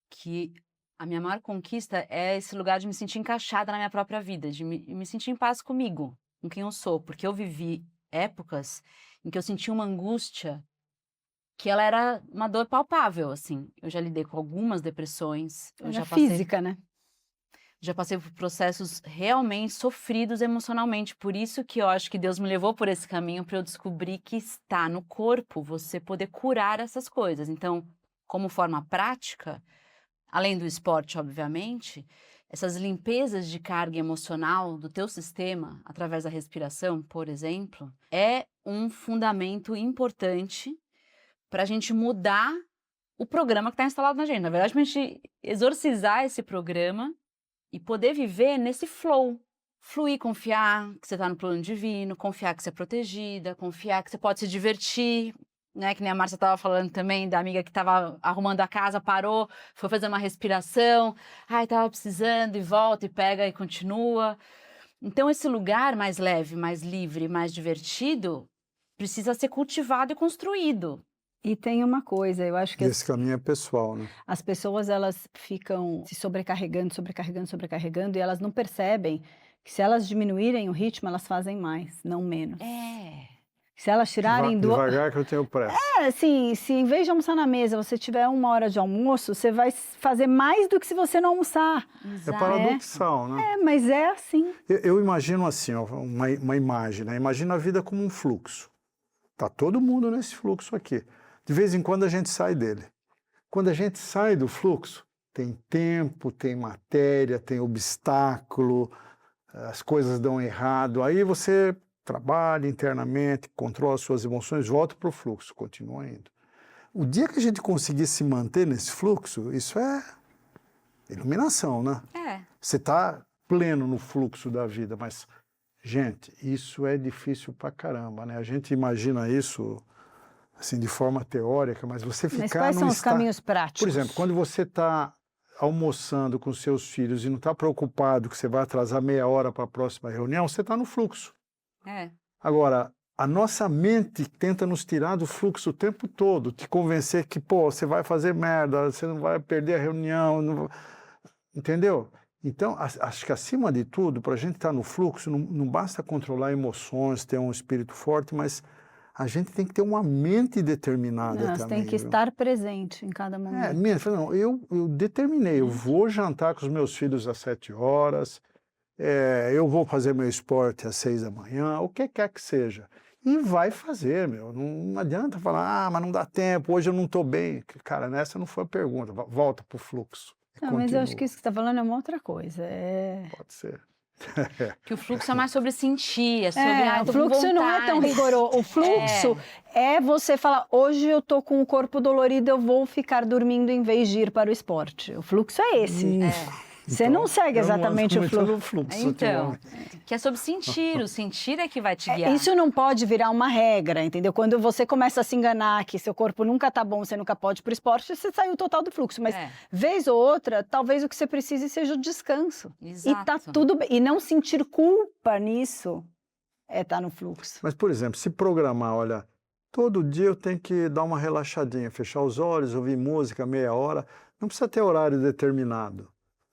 que a minha maior conquista é esse lugar de me sentir encaixada na minha própria vida, de me sentir em paz comigo, com quem eu sou, porque eu vivi épocas em que eu sentia uma angústia que ela era uma dor palpável, assim. Eu já lidei com algumas depressões, eu já passei... física, né? Já passei por processos realmente sofridos emocionalmente. Por isso que eu acho que Deus me levou por esse caminho para eu descobrir que está no corpo você poder curar essas coisas. Então, como forma prática, além do esporte, obviamente, essas limpezas de carga emocional do teu sistema, através da respiração, por exemplo, é um fundamento importante para a gente mudar o programa que está instalado na gente. Na verdade, para a gente exorcizar esse programa e poder viver nesse flow. Fluir, confiar que você está no plano divino, confiar que você é protegida, confiar que você pode se divertir, né? Que nem a Márcia estava falando também, da amiga que estava arrumando a casa, parou, foi fazer uma respiração, ai, estava precisando, e volta, e pega, e continua. Então, esse lugar mais leve, mais livre, mais divertido, precisa ser cultivado e construído. E tem uma coisa, eu acho que Esse caminho é pessoal, né? as pessoas, elas ficam se sobrecarregando, e elas não percebem que se elas diminuírem o ritmo, elas fazem mais, não menos. Se elas tirarem Devagar que eu tenho pressa. assim, se em vez de almoçar na mesa, você tiver 1 hora de almoço, você vai fazer mais do que se você não almoçar. É paradoxal, né? Mas é assim. Eu imagino assim, ó, uma imagem, né? Imagina a vida como um fluxo. Tá todo mundo nesse fluxo aqui. De vez em quando a gente sai dele. Quando a gente sai do fluxo, tem tempo, tem matéria, tem obstáculo, as coisas dão errado. Aí você trabalha internamente, controla suas emoções, volta para o fluxo, continua indo. O dia que a gente conseguir se manter nesse fluxo, isso é iluminação, né? Você está pleno no fluxo da vida, mas, gente, isso é difícil pra caramba, né? A gente imagina isso assim, de forma teórica, mas você ficar... Mas quais são os caminhos práticos? Por exemplo, quando você está almoçando com seus filhos e não está preocupado que você vai atrasar meia hora para a próxima reunião, você está no fluxo. Agora, a nossa mente tenta nos tirar do fluxo o tempo todo, te convencer que, pô, você vai fazer merda, você não vai perder a reunião, não... Entendeu? Então, acho que acima de tudo, para a gente estar no fluxo, não basta controlar emoções, ter um espírito forte, mas a gente tem que ter uma mente determinada também. Você tem que estar presente em cada momento. Não, eu determinei, eu vou jantar com os meus filhos às 7 horas, eu vou fazer meu esporte às 6 da manhã, o que quer que seja. E vai fazer, meu. Não adianta falar, mas não dá tempo, hoje eu não estou bem. Cara, essa não foi a pergunta, volta para o fluxo. Não, mas eu acho que isso que você está falando é uma outra coisa. Pode ser. Que o fluxo é mais sobre sentir, é sobre... O fluxo não é tão rigoroso. O fluxo é você falar, hoje eu tô com o corpo dolorido, eu vou ficar dormindo em vez de ir para o esporte. O fluxo é esse. Você Então, não segue exatamente o fluxo. Então, que é sobre sentir, o sentir é que vai te guiar. Isso não pode virar uma regra, entendeu? Quando você começa a se enganar que seu corpo nunca tá bom, você nunca pode ir pro esporte, você saiu total do fluxo. Mas, vez ou outra, talvez o que você precise seja o descanso. Exato. E tá tudo bem. E não sentir culpa nisso tá no fluxo. Mas, por exemplo, se programar, olha, todo dia eu tenho que dar uma relaxadinha, fechar os olhos, ouvir música, meia hora, não precisa ter horário determinado.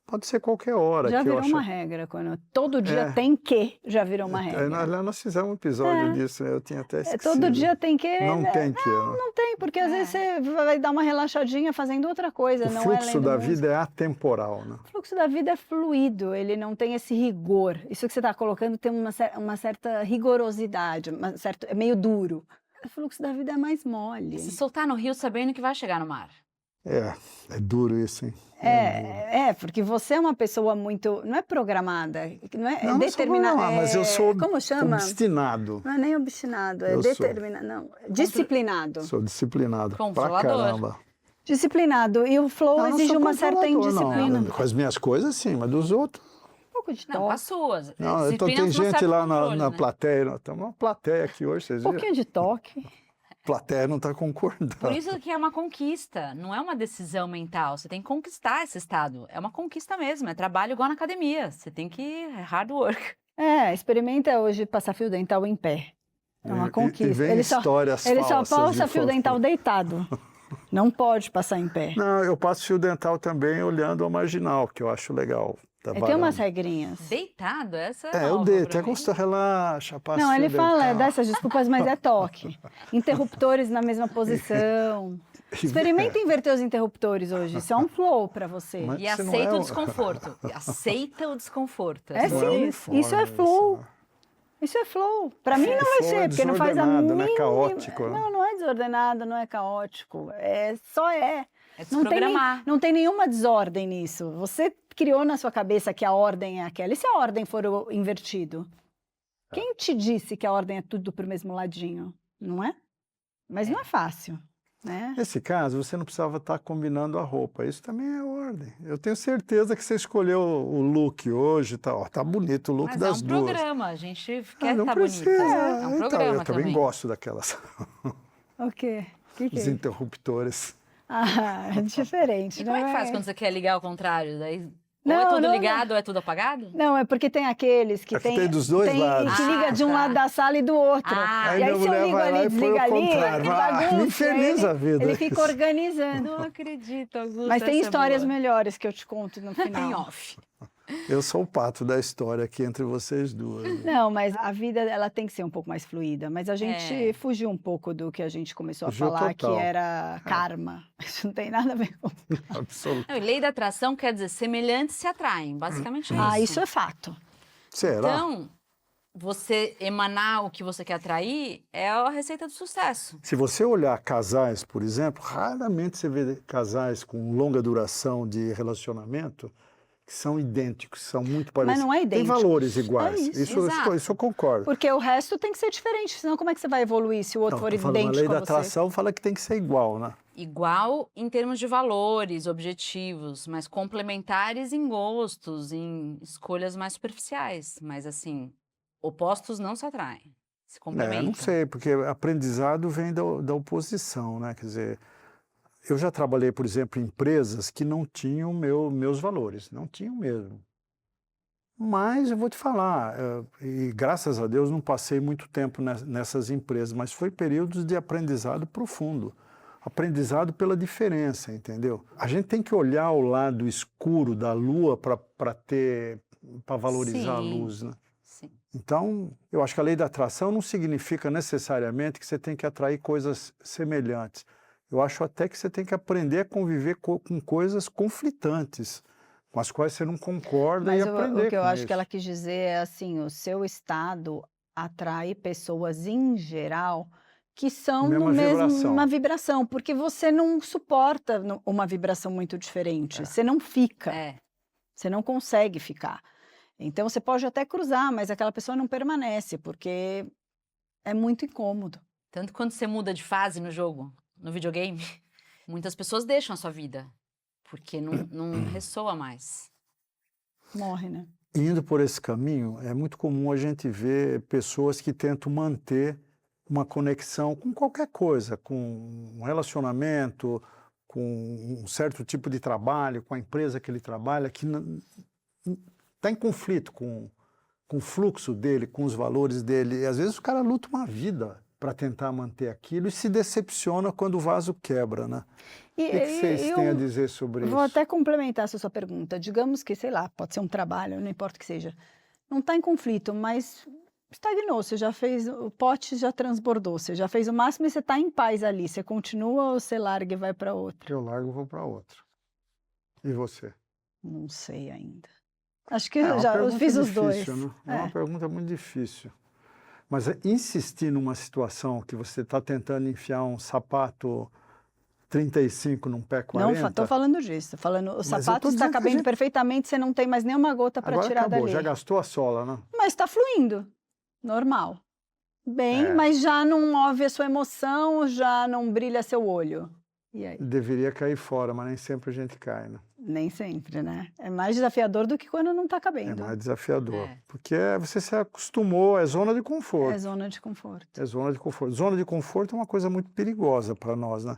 Pode ser qualquer hora. Já virou uma regra. Quando todo dia tem que, já virou uma regra. Nós fizemos um episódio disso, eu tinha até esquecido. Todo dia tem que. Não tem que. Não tem, porque às vezes você vai dar uma relaxadinha fazendo outra coisa. O fluxo da vida é atemporal, né? O fluxo da vida é fluido, ele não tem esse rigor. Isso que você está colocando tem uma certa rigorosidade, é meio duro. O fluxo da vida é mais mole. Se soltar no rio sabendo que vai chegar no mar. É duro isso, hein? Porque você é uma pessoa muito, não é programada, não é não determinada. Mas eu sou como chama? Obstinado. Não é nem obstinado, é determinado, não, disciplinado. Sou disciplinado pra caramba. Disciplinado, e o flow exige uma certa indisciplina. Não. Com as minhas coisas, sim, mas dos outros... Um pouco de toque. Não, com as suas. Não, então tem gente lá na plateia, tem uma plateia aqui hoje, vocês viram? Um pouquinho de toque. A plateia não está concordando. Por isso que é uma conquista, não é uma decisão mental. Você tem que conquistar esse estado. É uma conquista mesmo, é trabalho igual na academia. Você tem que... é hard work. Experimenta hoje passar fio dental em pé. É uma conquista. Ele só passa fio dental deitado. Não pode passar em pé. Não, eu passo fio dental também olhando a marginal, que eu acho legal. Tem umas regrinhas. Deitado? Essa eu deito, é como você relaxa, passa Não, ele fio fala dental. dessas desculpas, mas é toque. Interruptores na mesma posição. Experimenta inverter os interruptores hoje, isso é um flow para você. E aceita o desconforto. Aceita o desconforto. Sim, isso é flow. Isso é flow. Para mim não vai ser, porque não faz a mínima... Não é caótico. Não é desordenado, não é caótico. Só é. É desprogramar. Não tem nenhuma desordem nisso. Você criou na sua cabeça que a ordem é aquela. E se a ordem for invertido? Quem te disse que a ordem é tudo pro mesmo ladinho? Não é? Mas não é fácil, né? Nesse caso, você não precisava estar combinando a roupa. Isso também é ordem. Eu tenho certeza que você escolheu o look hoje. Tá bonito o look das duas. É um programa. A gente quer não estar precisa. bonita. É um programa eu também gosto daquelas... O quê? Os interruptores. É diferente. E como é que faz quando você quer ligar ao contrário? Daí... Não, ou é tudo ligado ou é tudo apagado? Não, é porque tem aqueles que tem dos dois lados. que liga de um lado da sala e do outro. Aí e aí se eu ligo ali e desliga ali, que bagunça. Me infeliza a vida. Ele fica organizando. Não acredito, Augusto. Mas tem histórias melhores que eu te conto no final. Em off. Eu sou o pato da história aqui entre vocês duas. Não, mas a vida ela tem que ser um pouco mais fluida. Mas a gente fugiu um pouco do que a gente começou a falar, total. que era karma. Isso não tem nada a ver com... Absolutamente. Lei da atração quer dizer semelhantes se atraem. Basicamente é isso. Isso é fato. Será? Então, você emanar o que você quer atrair é a receita do sucesso. Se você olhar casais, por exemplo, raramente você vê casais com longa duração de relacionamento que são idênticos, são muito parecidos. Mas não é idêntico. Tem valores iguais. Isso eu concordo. Porque o resto tem que ser diferente, senão como é que você vai evoluir se o outro for idêntico a você? A lei da atração fala que tem que ser igual, né? Igual em termos de valores, objetivos, mas complementares em gostos, em escolhas mais superficiais. Mas assim, opostos não se atraem, se complementam. Não sei, porque aprendizado vem da oposição, né? Quer dizer, eu já trabalhei, por exemplo, em empresas que não tinham meus valores, não tinham mesmo. Mas eu vou te falar, e graças a Deus não passei muito tempo nessas empresas, mas foi períodos de aprendizado profundo. Aprendizado pela diferença, entendeu? A gente tem que olhar o lado escuro da lua para valorizar a luz, né? Sim. Então, eu acho que a lei da atração não significa necessariamente que você tem que atrair coisas semelhantes. Eu acho até que você tem que aprender a conviver com coisas conflitantes, com as quais você não concorda e aprender com isso. O que eu acho que ela quis dizer é assim, o seu estado atrai pessoas em geral que são uma vibração, porque você não suporta uma vibração muito diferente, você não fica, você não consegue ficar. Então você pode até cruzar, mas aquela pessoa não permanece, porque é muito incômodo. Tanto quando você muda de fase no jogo, no videogame, muitas pessoas deixam a sua vida, porque não ressoa mais. Morre, né? Indo por esse caminho, é muito comum a gente ver pessoas que tentam manter uma conexão com qualquer coisa, com um relacionamento, com um certo tipo de trabalho, com a empresa que ele trabalha, que está em conflito com o fluxo dele, com os valores dele. E às vezes o cara luta uma vida para tentar manter aquilo e se decepciona quando o vaso quebra, né? O que vocês têm a dizer sobre isso? Vou até complementar essa sua pergunta. Digamos que, sei lá, pode ser um trabalho, não importa o que seja. Não está em conflito, mas estagnou, você já fez, o pote já transbordou, você já fez o máximo e você está em paz ali. Você continua ou você larga e vai para outra? Eu largo e vou para outra. E você? Não sei ainda. Acho que É uma eu pergunta fiz os difícil, dois. né? É uma pergunta muito difícil. Mas insistir numa situação que você está tentando enfiar um sapato 35 num pé 40... Não estou falando disso, estou falando, o Mas eu sapato tô está dizendo que a cabendo gente- perfeitamente, você não tem mais nenhuma gota para Agora tirar acabou, dali. já gastou a sola, né? Mas está fluindo, normal. Bem, É. mas já não move a sua emoção, já não brilha seu olho. E aí? Deveria cair fora, mas nem sempre a gente cai, né? Nem sempre, né? É mais desafiador do que quando não está É cabendo. mais desafiador. É. Porque você se acostumou, é zona de conforto. É zona de conforto. É zona de conforto. Zona de conforto é uma coisa muito perigosa para nós, né?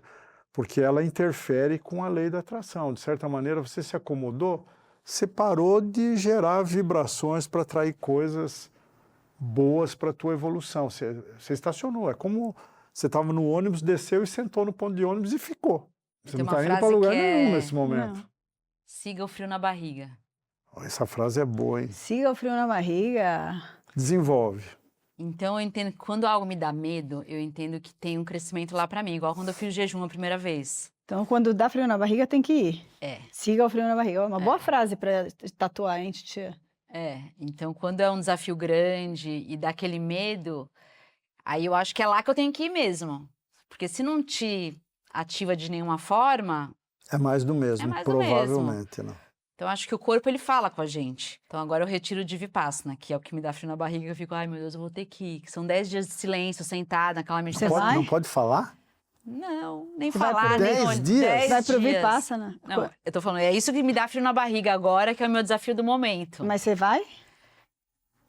Porque ela interfere com a lei da atração. De certa maneira, você se acomodou, você parou de gerar vibrações para atrair coisas boas para a tua evolução. Você estacionou. É como você estava no ônibus, desceu e sentou no ponto de ônibus e ficou. Você Tem não uma está indo para frase lugar que nenhum é- nesse momento. Não. Siga o frio na barriga. Essa frase é boa, hein? Siga o frio na barriga. Desenvolve. Então eu entendo que quando algo me dá medo, eu entendo que tem um crescimento lá pra mim, igual quando eu fiz o jejum a primeira vez. Então, quando dá frio na barriga, tem que ir. É. Siga o frio na barriga. É uma boa frase para tatuar, hein, titia? Então quando é um desafio grande e dá aquele medo, aí eu acho que é lá que eu tenho que ir mesmo. Porque se não te ativa de nenhuma forma, É mais do mesmo, É mais do mesmo. provavelmente, né? então acho que o corpo ele fala com a gente. Então agora eu retiro de Vipassana, que é o que me dá frio na barriga, eu fico, ai meu Deus, eu vou ter que ir. Que são 10 dias de silêncio, sentada naquela meditação. vai? Não pode falar? Não, nem Você vai falar, por nem 10 olhar. dias? 10 Vai pro dias. Vipassana. Não, eu tô falando, é isso que me dá frio na barriga agora, que é o meu desafio do momento. Mas você vai?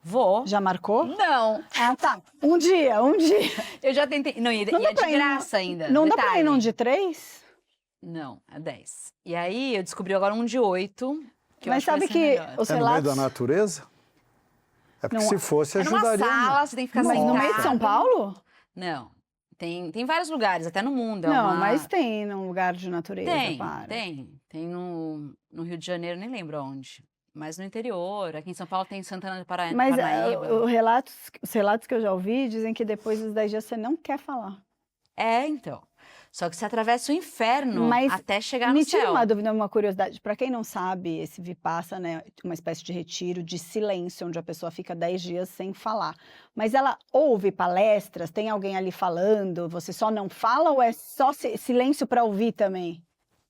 Vou. Já marcou? Não, Ah, tá. Um dia. eu já tentei. Não, e Não dá é de pra ir graça ainda. Não dá pra ir detalhe. num de 3? Não, é 10. E aí eu descobri agora um de 8. Que eu Mas acho que vai sabe ser que melhor. os É no meio relatos... da natureza? É porque Não, se fosse, É numa ajudaria. sala, você tem que ficar Mas sentado. no meio de São Paulo? Não. Tem vários lugares, até no mundo. é Não, uma- mas tem num lugar de natureza, Tem, para. tem no Rio de Janeiro, nem lembro onde. Mas no interior, aqui em São Paulo tem Santana de Mas Parnaíba. os relatos que eu já ouvi dizem que depois dos 10 dias você não quer falar. Então. Só que você atravessa o inferno Mas até chegar no Me tira céu. uma dúvida, uma curiosidade. Para quem não sabe, esse Vipassana é uma espécie de retiro de silêncio, onde a pessoa fica 10 dias sem falar. Mas ela ouve palestras, tem alguém ali falando, você só não fala ou é só silêncio para ouvir também?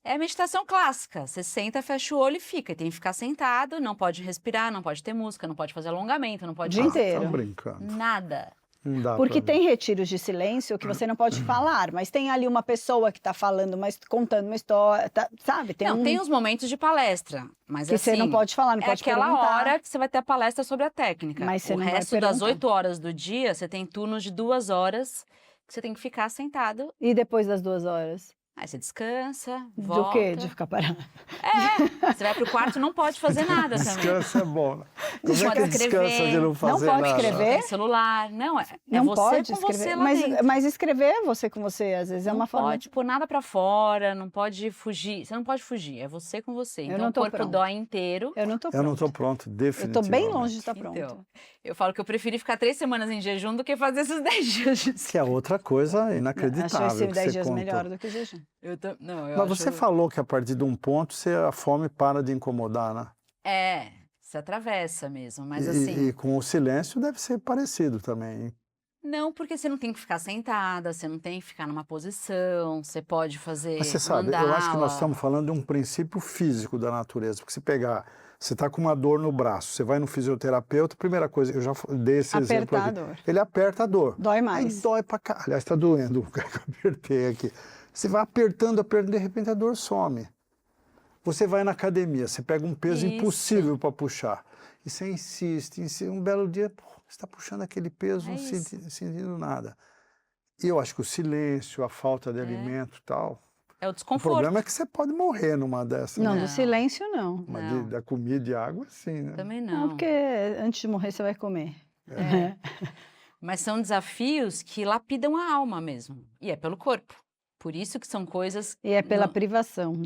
É meditação clássica. Você senta, fecha o olho e fica. E tem que ficar sentado, não pode respirar, não pode ter música, não pode fazer alongamento, não pode Dia fazer inteiro. Tá brincando. nada. Não dá Porque pra ver. tem retiros de silêncio que você não pode falar, mas tem ali uma pessoa que está falando, mas contando uma história, sabe? Tem os momentos de palestra, mas que assim... você não pode falar, não É pode aquela perguntar. hora que você vai ter a palestra sobre a técnica. Mas você o não vai resto das perguntar. 8 horas do dia, você tem turnos de 2 horas que você tem que ficar sentado. E depois das 2 horas? Aí você descansa, Do volta. quê? De ficar parado? Você vai pro quarto, não pode fazer nada também. Descanso é bom, né? Como é pode que descansa escrever. de não fazer pode nada? escrever? Tem celular, não é. Não é você pode com escrever. você lá mas, dentro. mas escrever é você com você, às vezes é Não uma forma. pode pôr nada pra fora, não pode fugir. Você não pode fugir, é você com você. Então não o tô corpo pronta. dói inteiro. Eu não tô Eu pronta. não estou pronto, Eu definitivamente. tô bem longe de estar pronta. Então, eu falo que eu preferi ficar 3 semanas em jejum do que fazer esses 10 dias de Que é outra coisa inacreditável. Acho esse que 10 você dias contou. melhor do que jejum. Mas você falou que a partir de um ponto a fome para de incomodar, né? Você atravessa mesmo, mas E- assim... E com o silêncio deve ser parecido também, hein? Não, porque você não tem que ficar sentada, você não tem que ficar numa posição, você pode fazer Mas você sabe, eu acho que nós mandala. estamos falando de um princípio físico da natureza, porque se pegar, você está com uma dor no braço, você vai no fisioterapeuta, primeira coisa, eu já dei esse exemplo Apertar aqui, a dor. ele aperta a dor. Dói Aí mais. dói pra cá, aliás, está doendo, o que eu apertei aqui. Você vai apertando, apertando, de repente a dor some. Você vai na academia, você pega um peso Isso. impossível para puxar, e você insiste, um belo dia, pô, você está puxando aquele peso, É não isso. sentindo nada. E eu acho que o silêncio, a falta de alimento e tal, É o o desconforto. problema é que você pode morrer numa dessas, Não, né? do silêncio não. Mas Não. da comida e água, sim, né? Também Não, não. porque antes de morrer você vai comer. É. Mas são desafios que lapidam a alma mesmo. E é pelo corpo. Por isso que são coisas... E é pela não- privação.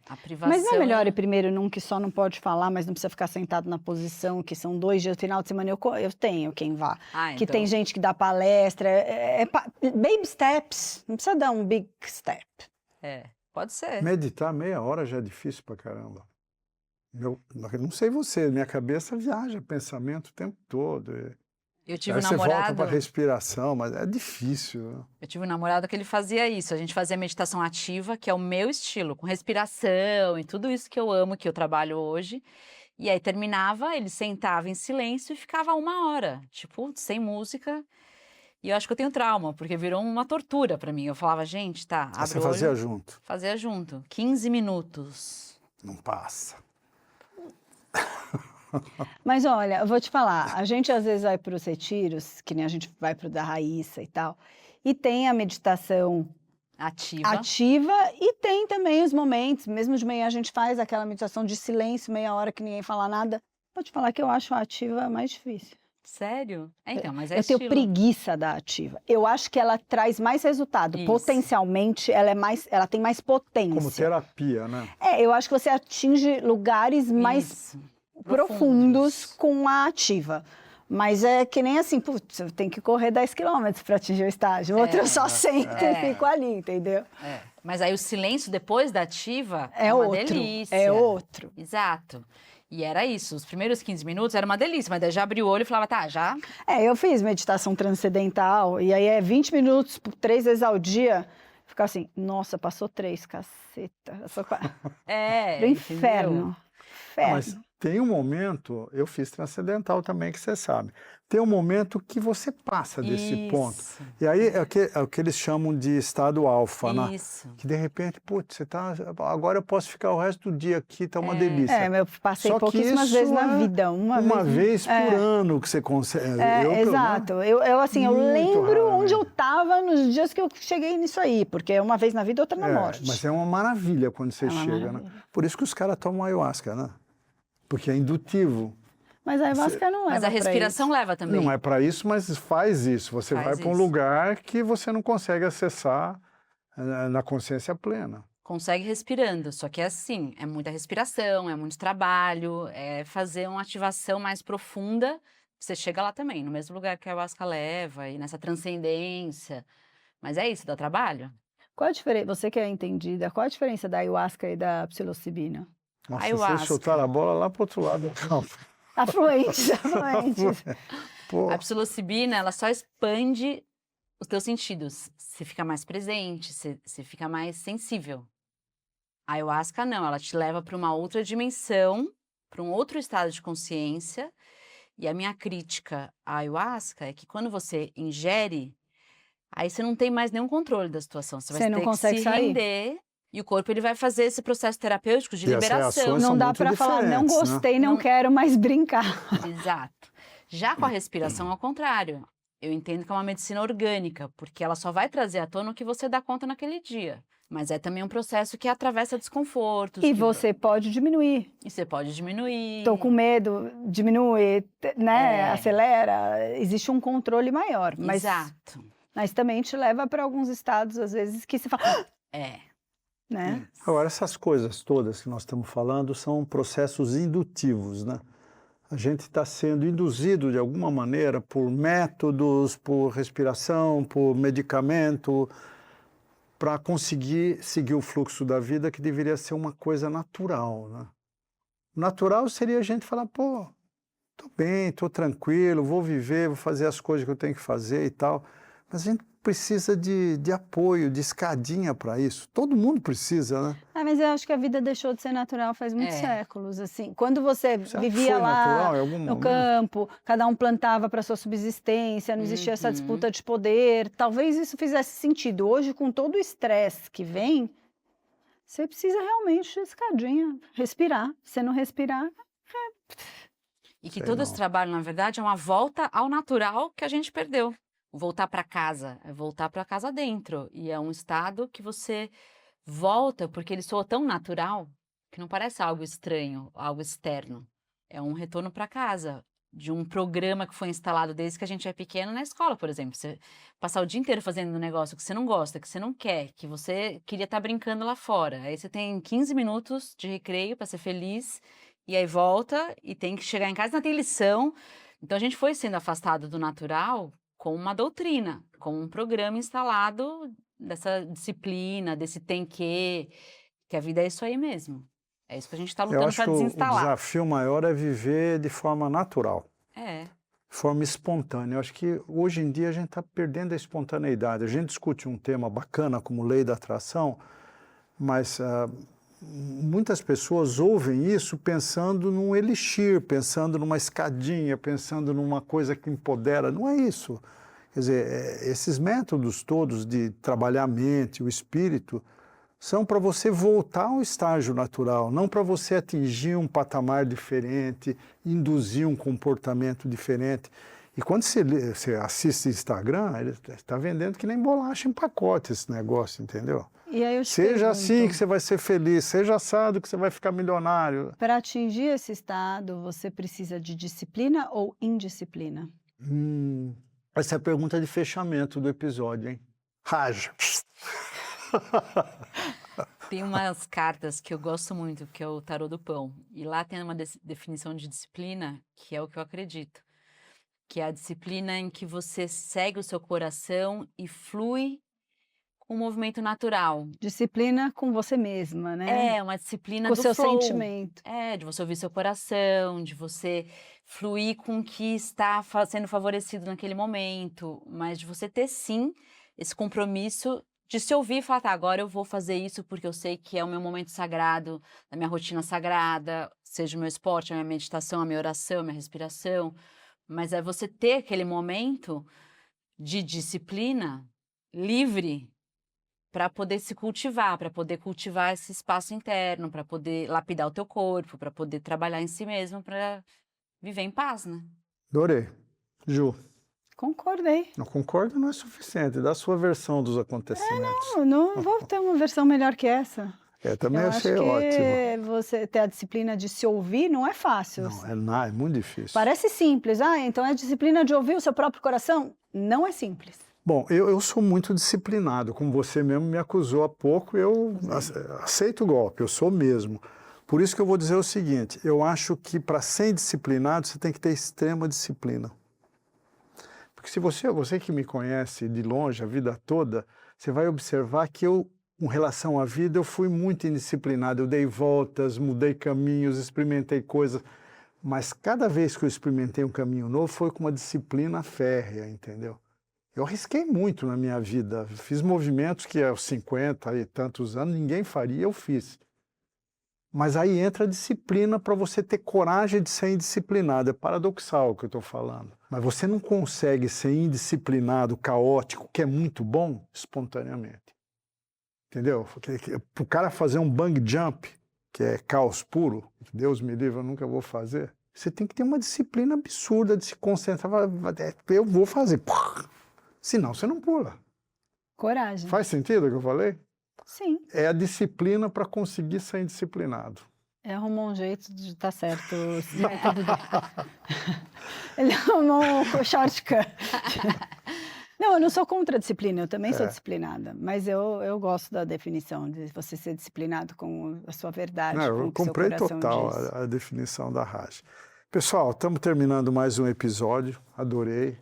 a privação... Mas não é melhor ir primeiro num que só não pode falar, mas não precisa ficar sentado na posição, que são 2 dias, final de semana eu tenho quem vá. Ah, Que então. tem gente que dá palestra, baby steps, não precisa dar um big step. Pode ser. Meditar meia hora já é difícil pra caramba. Eu não sei você, minha cabeça viaja pensamento o tempo todo. Eu tive um Aí você volta namorado... para respiração, mas é difícil, né? Eu tive um namorado que ele fazia isso. A gente fazia meditação ativa, que é o meu estilo, com respiração e tudo isso que eu amo, que eu trabalho hoje. E aí terminava, ele sentava em silêncio e ficava 1 hora, tipo, sem música. E eu acho que eu tenho trauma, porque virou uma tortura pra mim. Eu falava, gente, tá, Aí abre você o olho. fazia junto. Fazia junto. 15 minutos. Não passa. Mas olha, eu vou te falar, a gente às vezes vai para os retiros, que nem a gente vai para o da Raíssa e tal, e tem a meditação Ativa. ativa e tem também os momentos, mesmo de manhã a gente faz aquela meditação de silêncio, meia hora que ninguém fala nada. Vou te falar que eu acho a ativa mais difícil. Sério? Então, mas é Eu estilo. tenho preguiça da ativa. Eu acho que ela traz mais resultado. Isso. Potencialmente, ela tem mais potência. Como terapia, né? Eu acho que você atinge lugares mais Isso. profundos com a ativa. Mas é que nem assim, putz, eu tenho que correr 10 quilômetros para atingir o estágio. O outro eu só sento e fico ali, entendeu? Mas aí o silêncio depois da ativa É uma outro. delícia. É outro. Exato. E era isso, os primeiros 15 minutos era uma delícia, mas daí já abri o olho e falava, tá, já? Eu fiz meditação transcendental, e aí é 20 minutos, 3 vezes ao dia. Ficar assim, nossa, passou 3, caceta. Eu sou pro Entendeu? inferno. Mas tem um momento, eu fiz transcendental também, que você sabe. Tem um momento que você passa desse ponto. E aí é o que eles chamam de estado alfa, né? Isso. Que de repente, putz, agora eu posso ficar o resto do dia aqui, tá uma delícia. Eu passei Só que pouquíssimas isso vezes na é vida. Uma vez por ano que você consegue. Exato. Eu assim, eu muito lembro raramente. onde eu estava nos dias que eu cheguei nisso aí, porque é uma vez na vida, outra na morte. Mas é uma maravilha quando você uma chega, né? maravilha. Por isso que os caras tomam ayahuasca, né? Porque é indutivo. Mas a ayahuasca não leva Mas a pra respiração isso. leva também. Não é para isso, mas faz isso. Você Faz vai para um isso. lugar que você não consegue acessar na consciência plena. Consegue respirando, só que é assim, é muita respiração, é muito trabalho, é fazer uma ativação mais profunda. Você chega lá também, no mesmo lugar que a ayahuasca leva, e nessa transcendência. Mas é isso, dá trabalho. Qual a diferença? Você que é entendida, qual a diferença da ayahuasca e da psilocibina? Nossa, Ayahuasca. você chutar a bola lá para outro lado do campo. Afluentes, afluentes. Pô, A psilocibina, ela só expande os teus sentidos. Você fica mais presente, você fica mais sensível. A ayahuasca não, ela te leva para uma outra dimensão, para um outro estado de consciência. E a minha crítica à ayahuasca é que quando você ingere, aí você não tem mais nenhum controle da situação. Você Você vai não ter consegue que se sair. render e o corpo ele vai fazer esse processo terapêutico de E as liberação. reações Não são dá muito para falar, não diferentes, né? gostei, não quero mais brincar. Exato. Já com a respiração, ao contrário. Eu entendo que é uma medicina orgânica, porque ela só vai trazer à tona o que você dá conta naquele dia. Mas é também um processo que atravessa desconfortos. E que- você pode diminuir. E você pode diminuir. Tô com medo, diminui, né? Acelera. Existe um controle maior. Exato. Mas também te leva para alguns estados, às vezes, que se fala, né? Agora, essas coisas todas que nós estamos falando são processos indutivos, né? A gente está sendo induzido de alguma maneira por métodos, por respiração, por medicamento, para conseguir seguir o fluxo da vida que deveria ser uma coisa natural, né? Natural seria a gente falar, pô, Tô bem, tô tranquilo, vou viver, vou fazer as coisas que eu tenho que fazer e tal. Mas a gente precisa de apoio, de escadinha para isso. Todo mundo precisa, né? Mas eu acho que a vida deixou de ser natural faz muitos É. séculos, assim. Quando você Você acha que vivia foi lá natural em algum no momento? campo, cada um plantava para sua subsistência, não existia essa disputa de poder, talvez isso fizesse sentido. Hoje, com todo o estresse que vem, você precisa realmente de escadinha, respirar. Se não respirar, E que Sei todo esse não. trabalho, na verdade, é uma volta ao natural que a gente perdeu. Voltar para casa, é voltar para casa dentro. E é um estado que você volta, porque ele soa tão natural, que não parece algo estranho, algo externo. É um retorno para casa, de um programa que foi instalado desde que a gente é pequeno na escola, por exemplo. Você passar o dia inteiro fazendo um negócio que você não gosta, que você não quer, que você queria estar brincando lá fora. Aí você tem 15 minutos de recreio para ser feliz, e aí volta e tem que chegar em casa e ainda tem lição. Então a gente foi sendo afastado do natural com uma doutrina, com um programa instalado dessa disciplina, desse tem que a vida é isso aí mesmo. É isso que a gente está Eu lutando acho para que o desinstalar. desafio maior é viver de forma natural, É. de forma espontânea. Eu acho que hoje em dia a gente está perdendo a espontaneidade. A gente discute um tema bacana como lei da atração, mas muitas pessoas ouvem isso pensando num elixir, pensando numa escadinha, pensando numa coisa que empodera. Não é isso. Quer dizer, esses métodos todos de trabalhar a mente, o espírito, são para você voltar ao estágio natural, não para você atingir um patamar diferente, induzir um comportamento diferente. E quando você assiste Instagram, ele está vendendo que nem bolacha em pacote esse negócio, entendeu? e aí eu te Seja assim pergunto, que você vai ser feliz, seja assado que você vai ficar milionário. para atingir esse estado, você precisa de disciplina ou indisciplina? Essa é a pergunta de fechamento do episódio, hein? Raja. Tem umas cartas que eu gosto muito, que é o Tarô do Pão. E lá tem uma definição de disciplina, que é o que eu acredito. Que é a disciplina em que você segue o seu coração e flui com o movimento natural. Disciplina com você mesma, né? É uma disciplina Com o do seu flow. sentimento. É, de você ouvir seu coração, de você fluir com o que está sendo favorecido naquele momento, mas de você ter sim esse compromisso de se ouvir e falar, tá, agora eu vou fazer isso porque eu sei que é o meu momento sagrado, da minha rotina sagrada, seja o meu esporte, a minha meditação, a minha oração, a minha respiração, mas é você ter aquele momento de disciplina livre para poder se cultivar, para poder cultivar esse espaço interno, para poder lapidar o teu corpo, para poder trabalhar em si mesmo, para viver em paz, né? Adorei. Ju, Concordei. não concordo não é suficiente. Dá a sua versão dos acontecimentos. Não vou ter uma versão melhor que essa. Também Eu achei acho que ótimo. você ter a disciplina de se ouvir não é fácil. Não, é muito difícil. Parece simples. Então é a disciplina de ouvir o seu próprio coração? Não é simples. Bom, eu sou muito disciplinado, como você mesmo me acusou há pouco, eu aceito o golpe, eu sou mesmo. Por isso que eu vou dizer o seguinte, eu acho que para ser disciplinado você tem que ter extrema disciplina. Porque se você que me conhece de longe a vida toda, você vai observar que eu, com relação à vida, eu fui muito indisciplinado, eu dei voltas, mudei caminhos, experimentei coisas, mas cada vez que eu experimentei um caminho novo foi com uma disciplina férrea, entendeu? Eu arrisquei muito na minha vida, fiz movimentos que aos 50 e tantos anos ninguém faria, eu fiz. Mas aí entra a disciplina para você ter coragem de ser indisciplinado. É paradoxal o que eu estou falando. Mas você não consegue ser indisciplinado, caótico, que é muito bom, espontaneamente. Entendeu? Para o cara fazer um bang jump, que é caos puro, Deus me livre, eu nunca vou fazer, você tem que ter uma disciplina absurda de se concentrar. Eu vou fazer. Senão você não pula. Coragem. Faz sentido o que eu falei? Sim. É a disciplina para conseguir ser indisciplinado. Arrumou um jeito de estar certo esse método dele. Ele arrumou um shortcut. Não, eu não sou contra a disciplina, eu também sou disciplinada. Mas eu gosto da definição de você ser disciplinado com a sua verdade. Não, com eu o que seu comprei coração total diz. a definição da Raj. Pessoal, estamos terminando mais um episódio, adorei.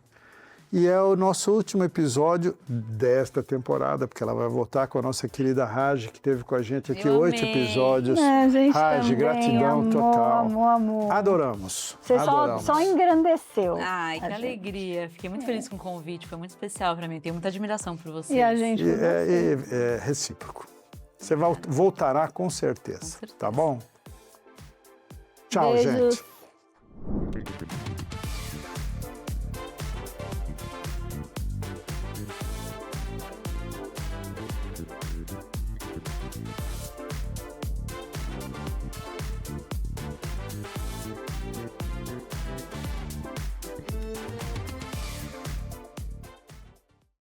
E é o nosso último episódio desta temporada, porque ela vai voltar com a nossa querida Raj, que esteve com a gente aqui Eu 8 amei. episódios. A gente Raj, também gratidão amou, total. amor. Adoramos. Você adoramos. só engrandeceu. Ai, que a gente. alegria. Fiquei muito feliz com o convite, foi muito especial para mim. Tenho muita admiração por vocês. E a gente por você. É recíproco. Você voltará com certeza, Com certeza. tá bom? Tchau, Beijos. gente.